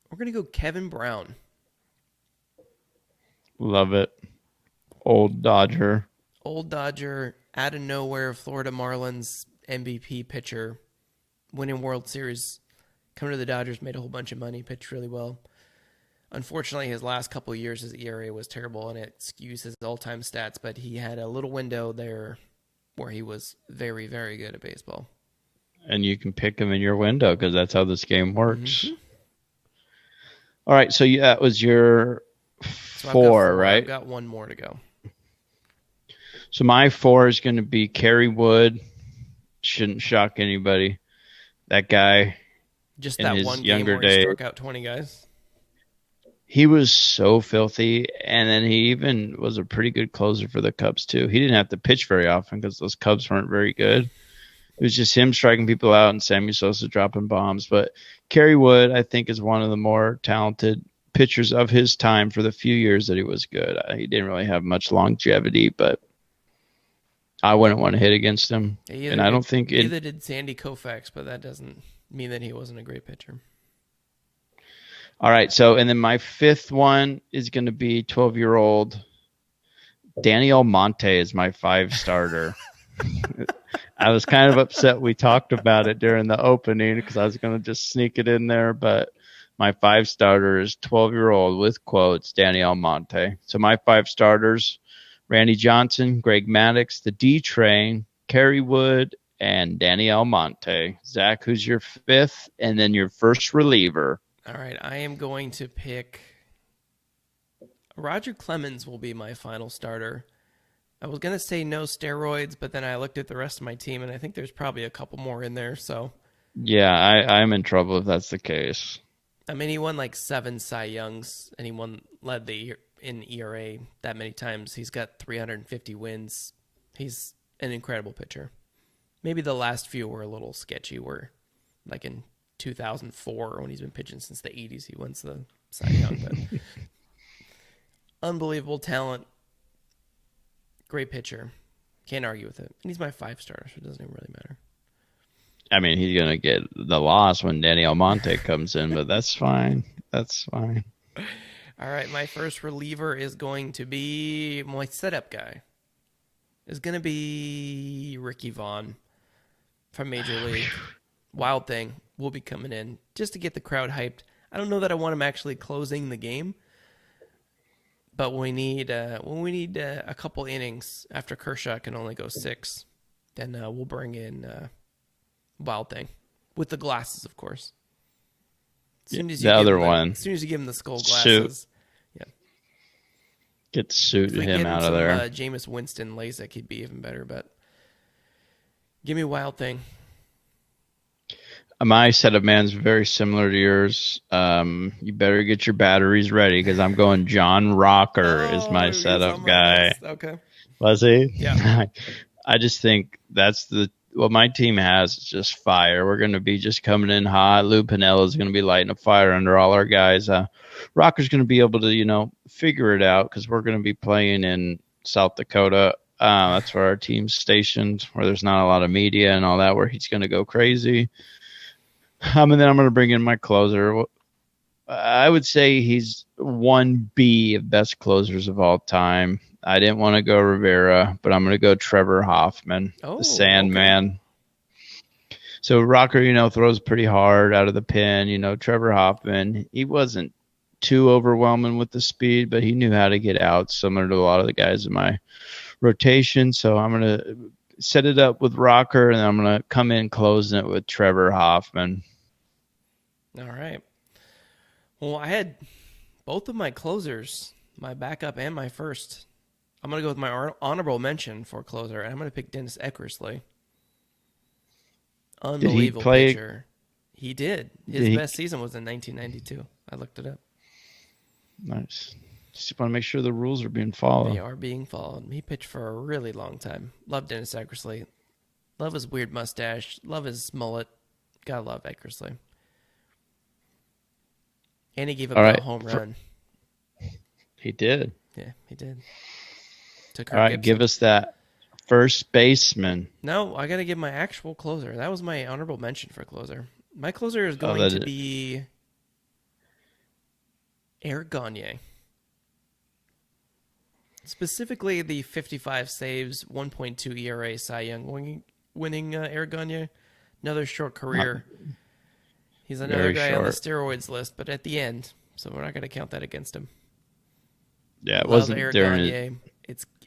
We're gonna go Kevin Brown. Love it. Old Dodger. Old Dodger, out of nowhere, Florida Marlins MVP pitcher, winning World Series, coming to the Dodgers, made a whole bunch of money, pitched really well. Unfortunately, his last couple of years, his ERA was terrible, and it skews his all-time stats, but he had a little window there where he was very, very good at baseball. And you can pick him in your window because that's how this game works. Mm-hmm. All right, so that was your four, right? I've got one more to go. So my four is going to be Kerry Wood. Shouldn't shock anybody. That guy, just in that his one game younger where he days, struck out 20 guys. He was so filthy, and then he even was a pretty good closer for the Cubs too. He didn't have to pitch very often because those Cubs weren't very good. It was just him striking people out and Sammy Sosa dropping bombs. But Kerry Wood, I think, is one of the more talented pitchers of his time for the few years that he was good. He didn't really have much longevity, but I wouldn't want to hit against him. And I don't think neither did Sandy Koufax, but that doesn't mean that he wasn't a great pitcher. All right, so and then my fifth one is going to be 12-year-old Danny Almonte is my five starter. I was kind of upset we talked about it during the opening because I was going to just sneak it in there, but my five starter is 12-year-old with quotes Danny Almonte. So my five starters: Randy Johnson, Greg Maddux, the D Train, Kerry Wood, and Danny Almonte. Zach, who's your fifth, and then your first reliever? All right, I am going to pick Roger Clemens will be my final starter. I was gonna say no steroids, but then I looked at the rest of my team, and I think there's probably a couple more in there. So, Yeah, I'm in trouble if that's the case. I mean, he won like 7 Cy Youngs, and he led in ERA that many times. He's got 350 wins. He's an incredible pitcher. Maybe the last few were a little sketchy. Were like in 2004 when he's been pitching since the 80s. He wins the Cy Young, but unbelievable talent, great pitcher. Can't argue with it. And he's my 5-star, so it doesn't even really matter. I mean, he's going to get the loss when Danny Almonte comes in, but that's fine. That's fine. All right, my first reliever is going to be my setup guy. Is going to be Ricky Vaughn from Major League. Wild Thing will be coming in just to get the crowd hyped. I don't know that I want him actually closing the game, but when we need a couple innings after Kershaw can only go 6, then we'll bring in Wild Thing with the glasses, of course. As soon as you give him the skull glasses, yeah, get Suit him out of there. Jameis Winston LASIK, he'd be even better. But give me Wild Thing. My setup man's very similar to yours. You better get your batteries ready because I'm going John Rocker is my setup guy. Okay. Was he? Yeah. I just think that's what my team has is just fire. We're going to be just coming in hot. Lou Piniella is going to be lighting a fire under all our guys. Rocker's going to be able to, figure it out because we're going to be playing in South Dakota. That's where our team's stationed, where there's not a lot of media and all that, where he's going to go crazy. And then I'm going to bring in my closer. I would say he's 1B of best closers of all time. I didn't want to go Rivera, but I'm going to go Trevor Hoffman, the Sandman. Okay. So Rocker, throws pretty hard out of the pen. Trevor Hoffman, he wasn't too overwhelming with the speed, but he knew how to get out, similar to a lot of the guys in my rotation. So I'm going to set it up with Rocker, and I'm going to come in closing it with Trevor Hoffman. All right. Well, I had both of my closers, my backup and my first. I'm going to go with my honorable mention for closer, and I'm going to pick Dennis Eckersley. Unbelievable pitcher. He did. His best season was in 1992. I looked it up. Nice. Just want to make sure the rules are being followed. They are being followed. He pitched for a really long time. Love Dennis Eckersley. Love his weird mustache. Love his mullet. Gotta love Eckersley. And he gave up a home run. He did. Yeah, he did. All right, give us that first baseman. No, I got to give my actual closer. That was my honorable mention for closer. My closer is going to be Eric Gagne. Specifically, the 55 saves, 1.2 ERA Cy Young winning Eric Gagne. Another short career. He's another guy on the steroids list, but at the end, so we're not going to count that against him. Yeah, it wasn't Eric Gagne.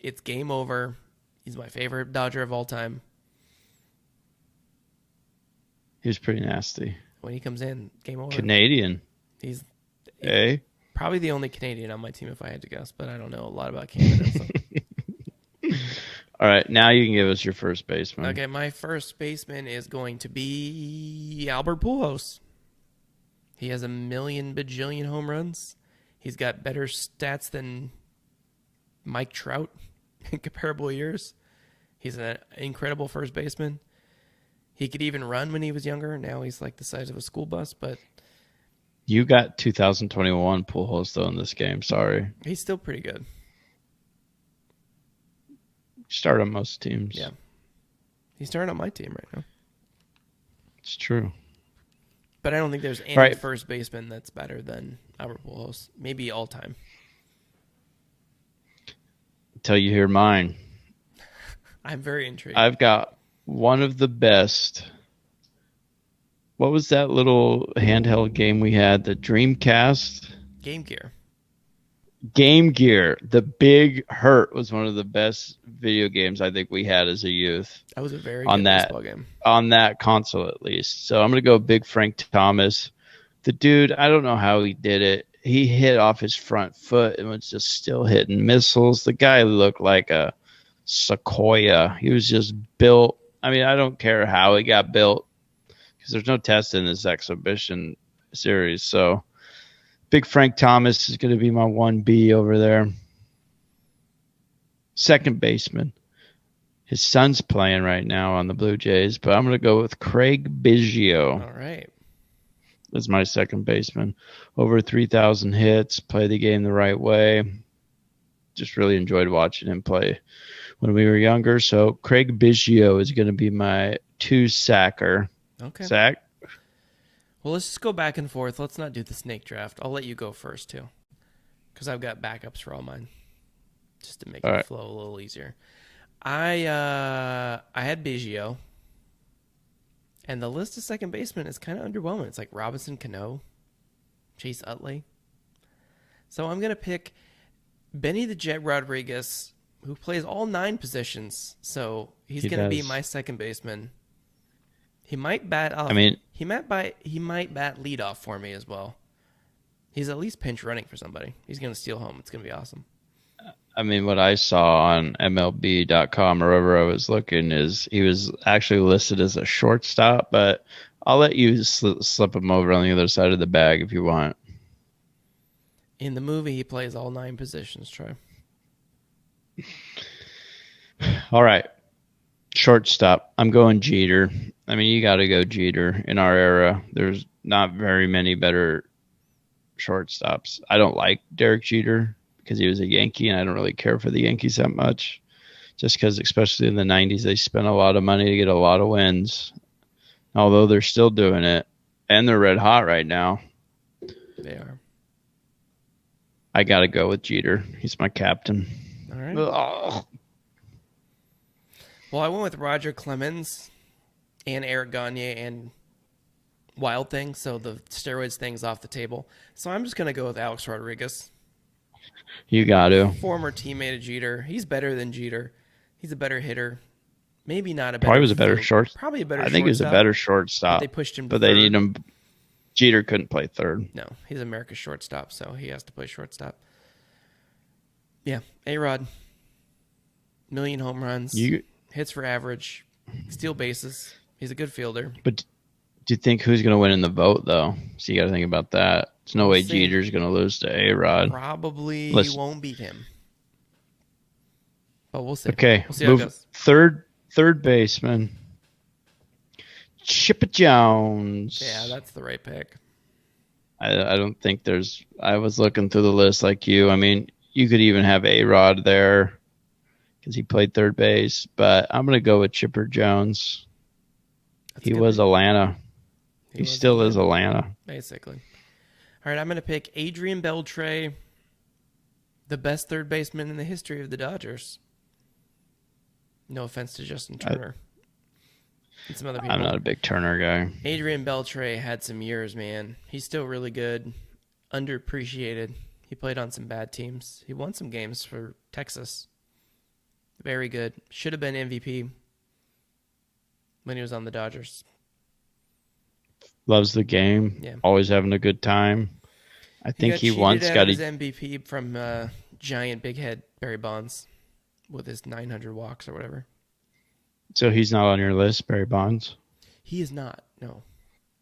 It's game over. He's my favorite Dodger of all time. He was pretty nasty. When he comes in, game over. Canadian. He's probably the only Canadian on my team if I had to guess, but I don't know a lot about Canada. So. All right, now you can give us your first baseman. Okay, my first baseman is going to be Albert Pujols. He has a million bajillion home runs. He's got better stats than Mike Trout in comparable years. He's an incredible first baseman. He could even run when he was younger. Now he's like the size of a school bus, but you got 2021 Pujols though in this game. Sorry, he's still pretty good. Start on most teams. Yeah, he's starting on my team right now. It's true. But I don't think there's any first baseman that's better than Albert Pujols. Maybe all time. Until you hear mine. I'm very intrigued. I've got one of the best. What was that little handheld game we had? The Dreamcast? Game Gear. Game Gear. The Big Hurt was one of the best video games I think we had as a youth. That was a very good baseball game. On that console, at least. So I'm going to go Big Frank Thomas. The dude, I don't know how he did it. he hit off his front foot and was just still hitting missiles. The guy looked like a sequoia. He was just built. I mean, I don't care how he got built because there's no test in this exhibition series. So Big Frank Thomas is going to be my 1B over there. Second baseman. His son's playing right now on the Blue Jays, but I'm going to go with Craig Biggio. All right. As my second baseman. Over 3,000 hits, play the game the right way. Just really enjoyed watching him play when we were younger. So Craig Biggio is going to be my 2-sacker. Okay. Sack? Well, let's just go back and forth. Let's not do the snake draft. I'll let you go first, too. Because I've got backups for all mine. Just to make it flow a little easier. I had Biggio. And the list of second basemen is kind of underwhelming. It's like Robinson Cano, Chase Utley. So I'm going to pick Benny the Jet Rodriguez, who plays all 9 positions. So he's going to be my second baseman. He might bat off. He might bat leadoff for me as well. He's at least pinch running for somebody. He's going to steal home. It's going to be awesome. I mean, what I saw on MLB.com or wherever I was looking is he was actually listed as a shortstop, but I'll let you slip him over on the other side of the bag if you want. In the movie, he plays all 9 positions, Troy. All right. Shortstop. I'm going Jeter. I mean, you got to go Jeter. In our era, there's not very many better shortstops. I don't like Derek Jeter because he was a Yankee, and I don't really care for the Yankees that much. Just because, especially in the 90s, they spent a lot of money to get a lot of wins. Although they're still doing it, and they're red hot right now. They are. I got to go with Jeter. He's my captain. All right. Ugh. Well, I went with Roger Clemens and Eric Gagne and Wild Thing, so the steroids thing's off the table. So I'm just going to go with Alex Rodriguez. You got to. Former teammate of Jeter. He's better than Jeter. He's a better hitter. Maybe not a better. Probably was a better short. Probably a better. I think he was a better shortstop. But they pushed him. But they need him. Jeter couldn't play third. No, he's America's shortstop, so he has to play shortstop. Yeah, A-Rod. 1,000,000 home runs. Hits for average. Steal bases. He's a good fielder. But do you think who's going to win in the vote, though? So you got to think about that. There's no way Jeter's going to lose to A-Rod. Probably won't beat him. But we'll see. Okay, we'll see how it goes. Third baseman. Chipper Jones. Yeah, that's the right pick. I don't think there's... I was looking through the list like you. I mean, you could even have A-Rod there because he played third base. But I'm going to go with Chipper Jones. He was Atlanta. He still is Atlanta. Basically. All right, I'm going to pick Adrian Beltre, the best third baseman in the history of the Dodgers. No offense to Justin Turner. And some other people. I'm not a big Turner guy. Adrian Beltre had some years, man. He's still really good. Underappreciated. He played on some bad teams. He won some games for Texas. Very good. Should have been MVP when he was on the Dodgers. Loves the game. Yeah. Always having a good time. I think he once got his MVP from giant big head Barry Bonds with his 900 walks or whatever. So he's not on your list, Barry Bonds? He is not, no.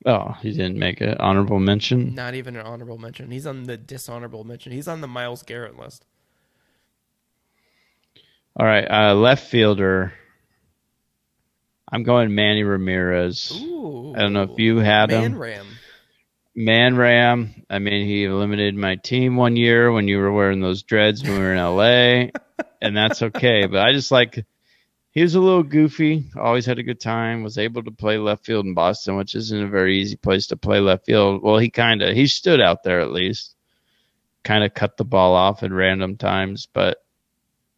Oh, he didn't make an honorable mention? Not even an honorable mention. He's on the dishonorable mention. He's on the Myles Garrett list. All right, left fielder. I'm going Manny Ramirez. Ooh, I don't know if you had him. Man Ram. I mean, he eliminated my team one year when you were wearing those dreads when we were in LA, and that's okay. But I just like, he was a little goofy, always had a good time, was able to play left field in Boston, which isn't a very easy place to play left field. Well, he stood out there at least, kind of cut the ball off at random times, but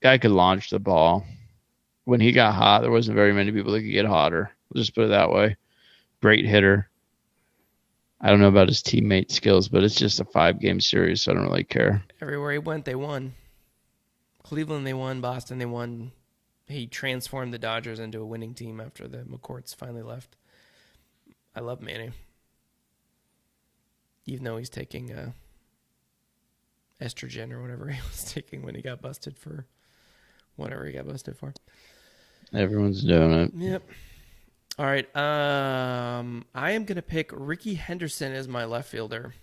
guy could launch the ball. When he got hot, there wasn't very many people that could get hotter. We'll just put it that way. Great hitter. I don't know about his teammate skills, but it's just a 5-game series, so I don't really care. Everywhere he went, they won. Cleveland, they won. Boston, they won. He transformed the Dodgers into a winning team after the McCourts finally left. I love Manny. Even though he's taking estrogen or whatever he was taking when he got busted for whatever he got busted for. Everyone's doing it. Yep. All right. I am gonna pick Ricky Henderson as my left fielder.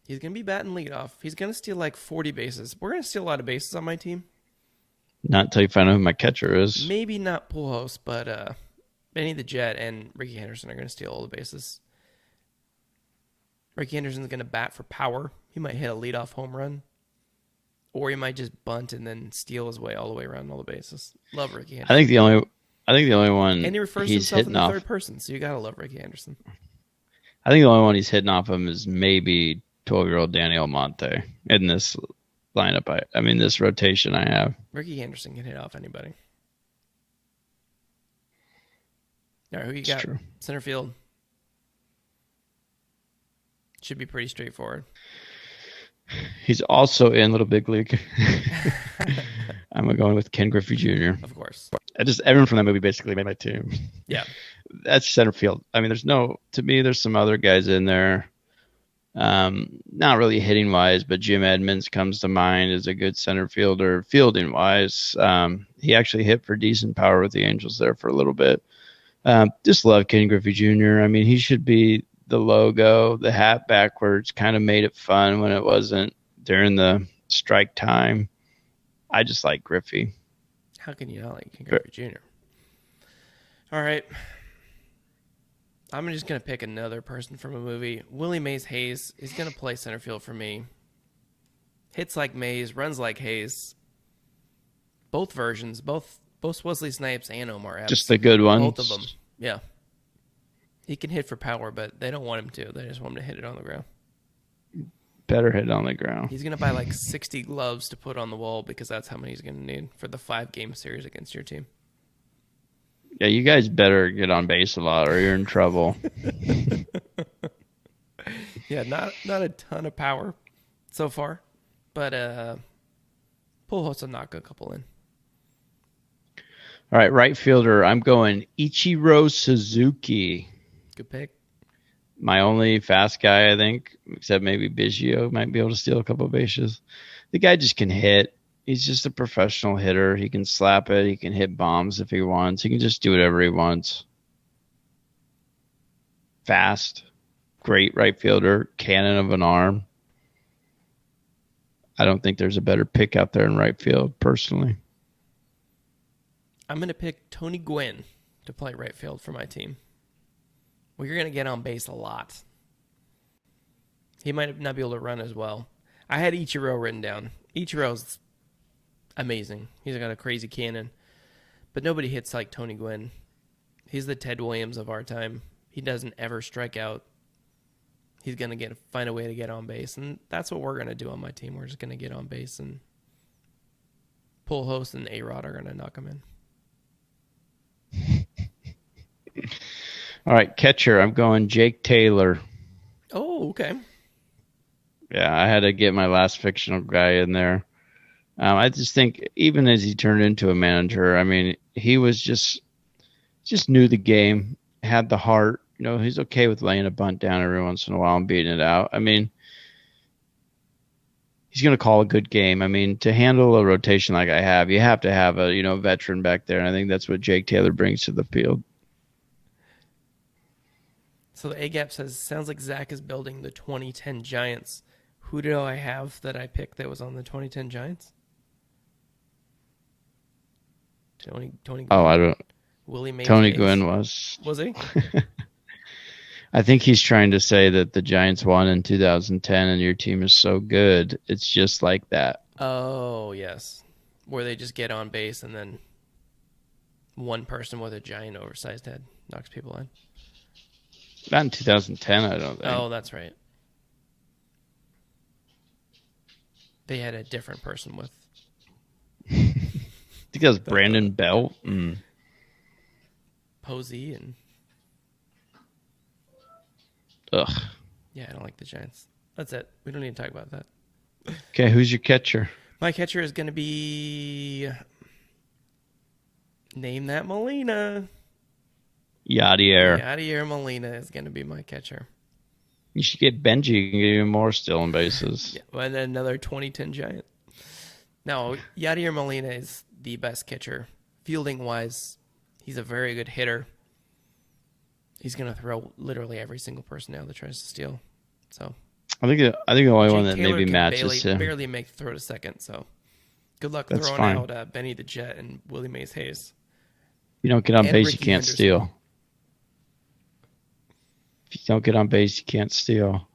He's gonna be batting leadoff. He's gonna steal like 40 bases. We're gonna steal a lot of bases on my team. Not until you find out who my catcher is. Maybe not Pujols, but Benny the Jet and Ricky Henderson are gonna steal all the bases. Ricky Henderson's gonna bat for power. He might hit a leadoff home run, or he might just bunt and then steal his way all the way around all the bases. Love Ricky Henderson. I think the only one And he refers to he's himself in hitting the off. third person, so you gotta love Ricky Henderson. I think the only one he's hitting off him is maybe 12-year-old Danny Almonte in this lineup. I mean, this rotation I have. Ricky Henderson can hit off anybody. All right, who you got? True. Center field. Should be pretty straightforward. He's also in Little Big League. I'm going with Ken Griffey Jr. Of course. Everyone from that movie basically made my team. Yeah. That's center field. I mean, there's some other guys in there. Not really hitting wise, but Jim Edmonds comes to mind as a good center fielder. Fielding wise, he actually hit for decent power with the Angels there for a little bit. Just love Ken Griffey Jr. I mean, he should be the logo, the hat backwards, kind of made it fun when it wasn't during the strike time. I just like Griffey. How can you not like Ken Griffey Jr.? All right. I'm just going to pick another person from a movie. Willie Mays Hayes is going to play center field for me. Hits like Mays, runs like Hayes. Both versions, both Wesley Snipes and Omar Epps. Just the good ones. Both of them, yeah. He can hit for power, but they don't want him to. They just want him to hit it on the ground. Better hit on the ground. He's going to buy like 60 gloves to put on the wall because that's how many he's going to need for the 5-game series against your team. Yeah, you guys better get on base a lot or you're in trouble. Yeah, not a ton of power so far, but Pujols will knock a couple in. All right, right fielder, I'm going Ichiro Suzuki. Good pick. My only fast guy, I think, except maybe Biggio might be able to steal a couple of bases. The guy just can hit. He's just a professional hitter. He can slap it. He can hit bombs if he wants. He can just do whatever he wants. Fast. Great right fielder. Cannon of an arm. I don't think there's a better pick out there in right field, personally. I'm going to pick Tony Gwynn to play right field for my team. Well, you're going to get on base a lot. He might not be able to run as well. I had Ichiro written down. Ichiro's amazing. He's got a crazy cannon. But nobody hits like Tony Gwynn. He's the Ted Williams of our time. He doesn't ever strike out. He's going to find a way to get on base. And that's what we're going to do on my team. We're just going to get on base, and Pujols and A-Rod are going to knock him in. All right, catcher. I'm going Jake Taylor. Oh, okay. Yeah, I had to get my last fictional guy in there. I just think even as he turned into a manager, I mean, he was just knew the game, had the heart. You know, he's okay with laying a bunt down every once in a while and beating it out. I mean, he's going to call a good game. I mean, to handle a rotation like I have, you have to have a veteran back there, and I think that's what Jake Taylor brings to the field. So the A-Gap says, sounds like Zach is building the 2010 Giants. Who do I have that I picked that was on the 2010 Giants? Tony Gwynn? Oh, I don't. Willie Mays Tony Hayes? Gwynn was he? I think he's trying to say that the Giants won in 2010 and your team is so good. It's just like that. Oh, yes. Where they just get on base and then one person with a giant oversized head knocks people in. Not in 2010, I don't think. Oh, that's right. They had a different person with. I think that was Brandon Belt. Posey and. Ugh. Yeah, I don't like the Giants. That's it. We don't need to talk about that. Okay, who's your catcher? My catcher is going to be. Name that Molina. Yadier. Yadier Molina is going to be my catcher. You should get Benji and get even more stealing bases. Yeah, and then another 2010 Giant. No, Yadier Molina is the best catcher. Fielding wise, he's a very good hitter. He's going to throw literally every single person out that tries to steal. So I think the only one Jake that Taylor maybe can matches him. barely make the throw to second. So good luck That's throwing fine. out Benny the Jet and Willie Mays Hayes If you don't get on and base, you Ricky can't Henderson. steal. If you don't get on base, you can't steal.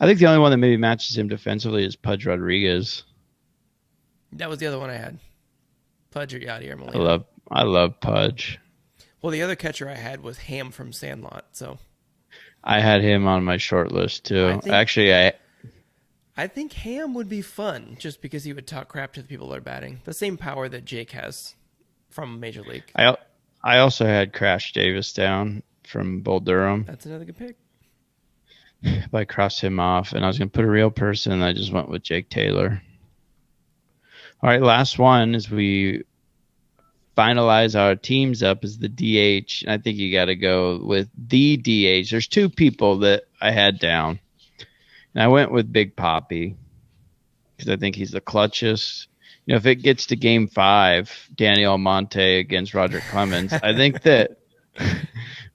I think the only one that maybe matches him defensively is Pudge Rodriguez. That was the other one I had. Pudge or Yadier I Molina. love I love Pudge. Well, the other catcher I had was Ham from Sandlot. So I had him on my short list I too. think Actually, I think Ham would be fun just because he would talk crap to the people that are batting. The same power that Jake has from Major League. I I also had Crash Davis down from Bull Durham. That's another good pick. But I crossed him off, and I was going to put a real person, and I just went with Jake Taylor. All right, last one as we finalize our teams up is the DH. And I think you got to go with the DH. There's two people that I had down, and I went with Big Poppy because I think he's the clutchest. You know, if it gets to Game 5, Danny Almonte against Roger Clemens, I think that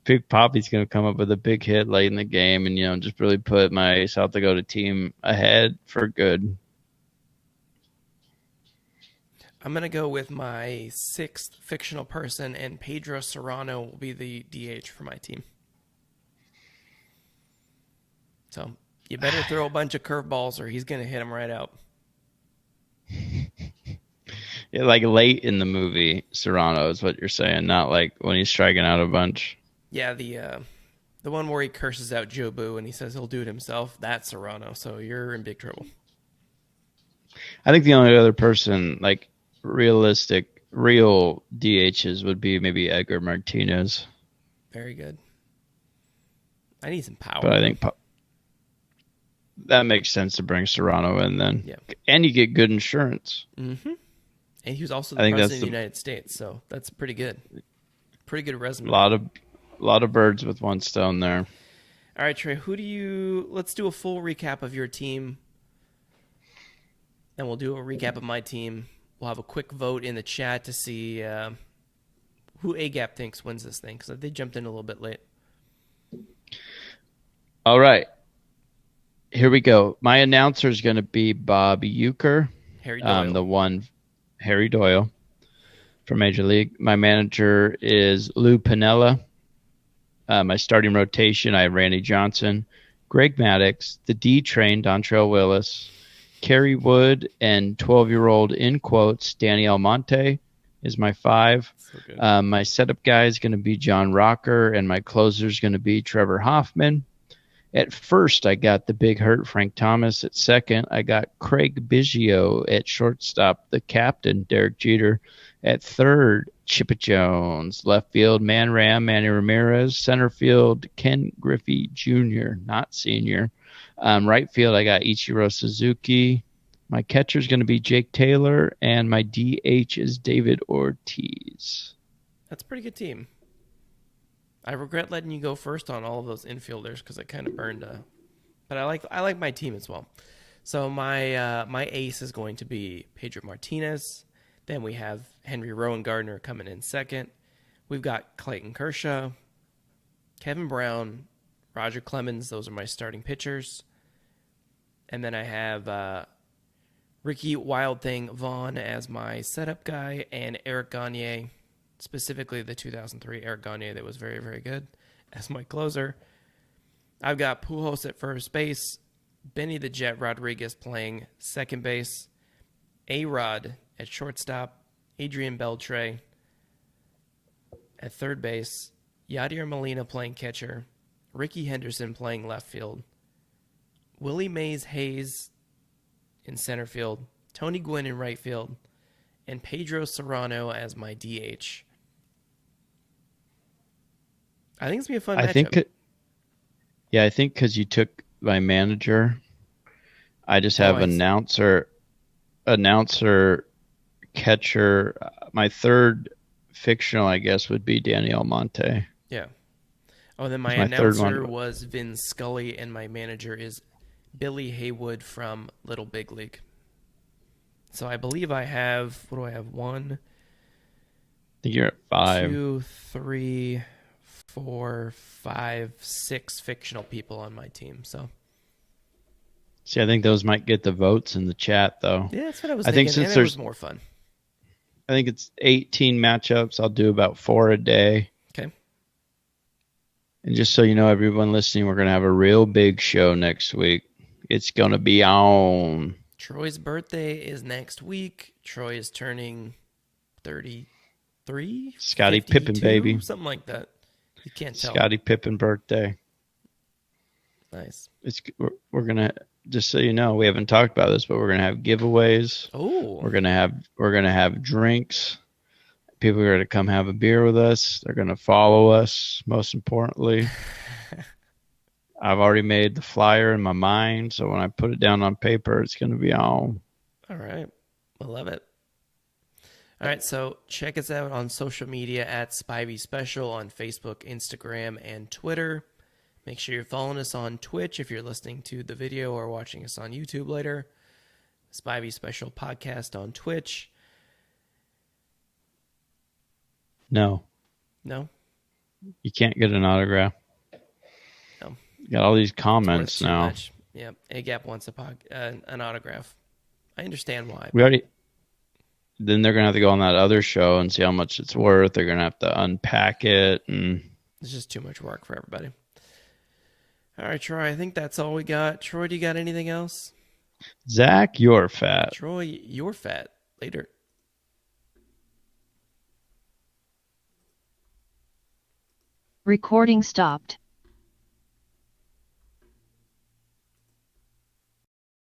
Big Poppy's going to come up with a big hit late in the game and, just really put my South Dakota team ahead for good. I'm going to go with my sixth fictional person, and Pedro Serrano will be the DH for my team. So you better throw a bunch of curveballs or he's going to hit them right out. Yeah, like late in the movie, Serrano is what you're saying, not like when he's striking out a bunch. Yeah, the one where he curses out Joe Boo and he says he'll do it himself, that's Serrano. So you're in big trouble. I think the only other person, like realistic, real DHs would be maybe Edgar Martinez. Very good. I need some power. But I think that makes sense to bring Serrano in then. Yeah. And you get good insurance. Mm-hmm. And he was also I the think president that's of the United States, so that's pretty good. Pretty good resume. A lot of birds with one stone there. All right, Trey, let's do a full recap of your team. And we'll do a recap of my team. We'll have a quick vote in the chat to see who A-Gap thinks wins this thing, because they jumped in a little bit late. All right. Here we go. My announcer is going to be Bob Euchre. Harry Doyle. Harry Doyle from Major League. My manager is Lou Piniella. My starting rotation, I have Randy Johnson, Greg Maddux, the D-Train, Dontrell Willis, Kerry Wood, and 12-year-old, in quotes, Danny Almonte is my 5. So my setup guy is going to be John Rocker, and my closer is going to be Trevor Hoffman. At first, I got the big hurt Frank Thomas. At second, I got Craig Biggio. At shortstop, the captain, Derek Jeter. At third, Chippa Jones. Left field, Man Ram, Manny Ramirez. Center field, Ken Griffey Jr., not senior. Right field, I got Ichiro Suzuki. My catcher is going to be Jake Taylor, and my DH is David Ortiz. That's a pretty good team. I regret letting you go first on all of those infielders because I kind of burned. But I like my team as well. So my ace is going to be Pedro Martinez. Then we have Henry Rowan Gardner coming in second. We've got Clayton Kershaw, Kevin Brown, Roger Clemens. Those are my starting pitchers. And then I have Ricky Wild Thing Vaughn as my setup guy, and Eric Gagne, specifically the 2003 Eric Gagne that was very, very good, as my closer. I've got Pujols at first base, Benny the Jet Rodriguez playing second base, A-Rod at shortstop, Adrian Beltre at third base, Yadier Molina playing catcher, Ricky Henderson playing left field, Willie Mays Hayes in center field, Tony Gwynn in right field, and Pedro Serrano as my DH. I think it's going to be a fun matchup. I think because you took my manager, I just have announcer, catcher. My third fictional, I guess, would be Danny Almonte. Yeah. Oh, then my Because my third one, announcer was Vin Scully, and my manager is Billy Haywood from Little Big League. So I believe I have, what do I have? One, I think you're at 5. 2, 3, 4, 5, 6 fictional people on my team. So See, I think those might get the votes in the chat, though. yeah, that's what I was I think thinking, since and it was there's, more fun. I think it's 18 matchups, I'll do about 4 a day. Okay. And just so you know, everyone listening, we're going to have a real big show next week. It's going to be on. Troy's birthday is next week. Troy is turning 33, Scottie 52, Pippen, baby. something like that. You can't tell. Scottie Pippen birthday. Nice. We're going to, just so you know, we haven't talked about this, but we're going to have giveaways. Oh. We're going to have drinks. People are going to come have a beer with us. They're going to follow us, most importantly. I've already made the flyer in my mind, so when I put it down on paper, it's going to be on. All right. I love it. All right, so check us out on social media at Spivey Special on Facebook, Instagram, and Twitter. Make sure you're following us on Twitch if you're listening to the video or watching us on YouTube later. Spivey Special Podcast on Twitch. No. No? You can't get an autograph. No. You got all these It's comments worth too now. much. Yeah, A-Gap wants an autograph. I understand why. We already. Then they're gonna have to go on that other show and see how much it's worth. They're gonna have to unpack it, and It's just too much work for everybody. All right, Troy, I think that's all we got. Troy, do you got anything else? Zach, you're fat. Troy, you're fat. Later. Recording stopped.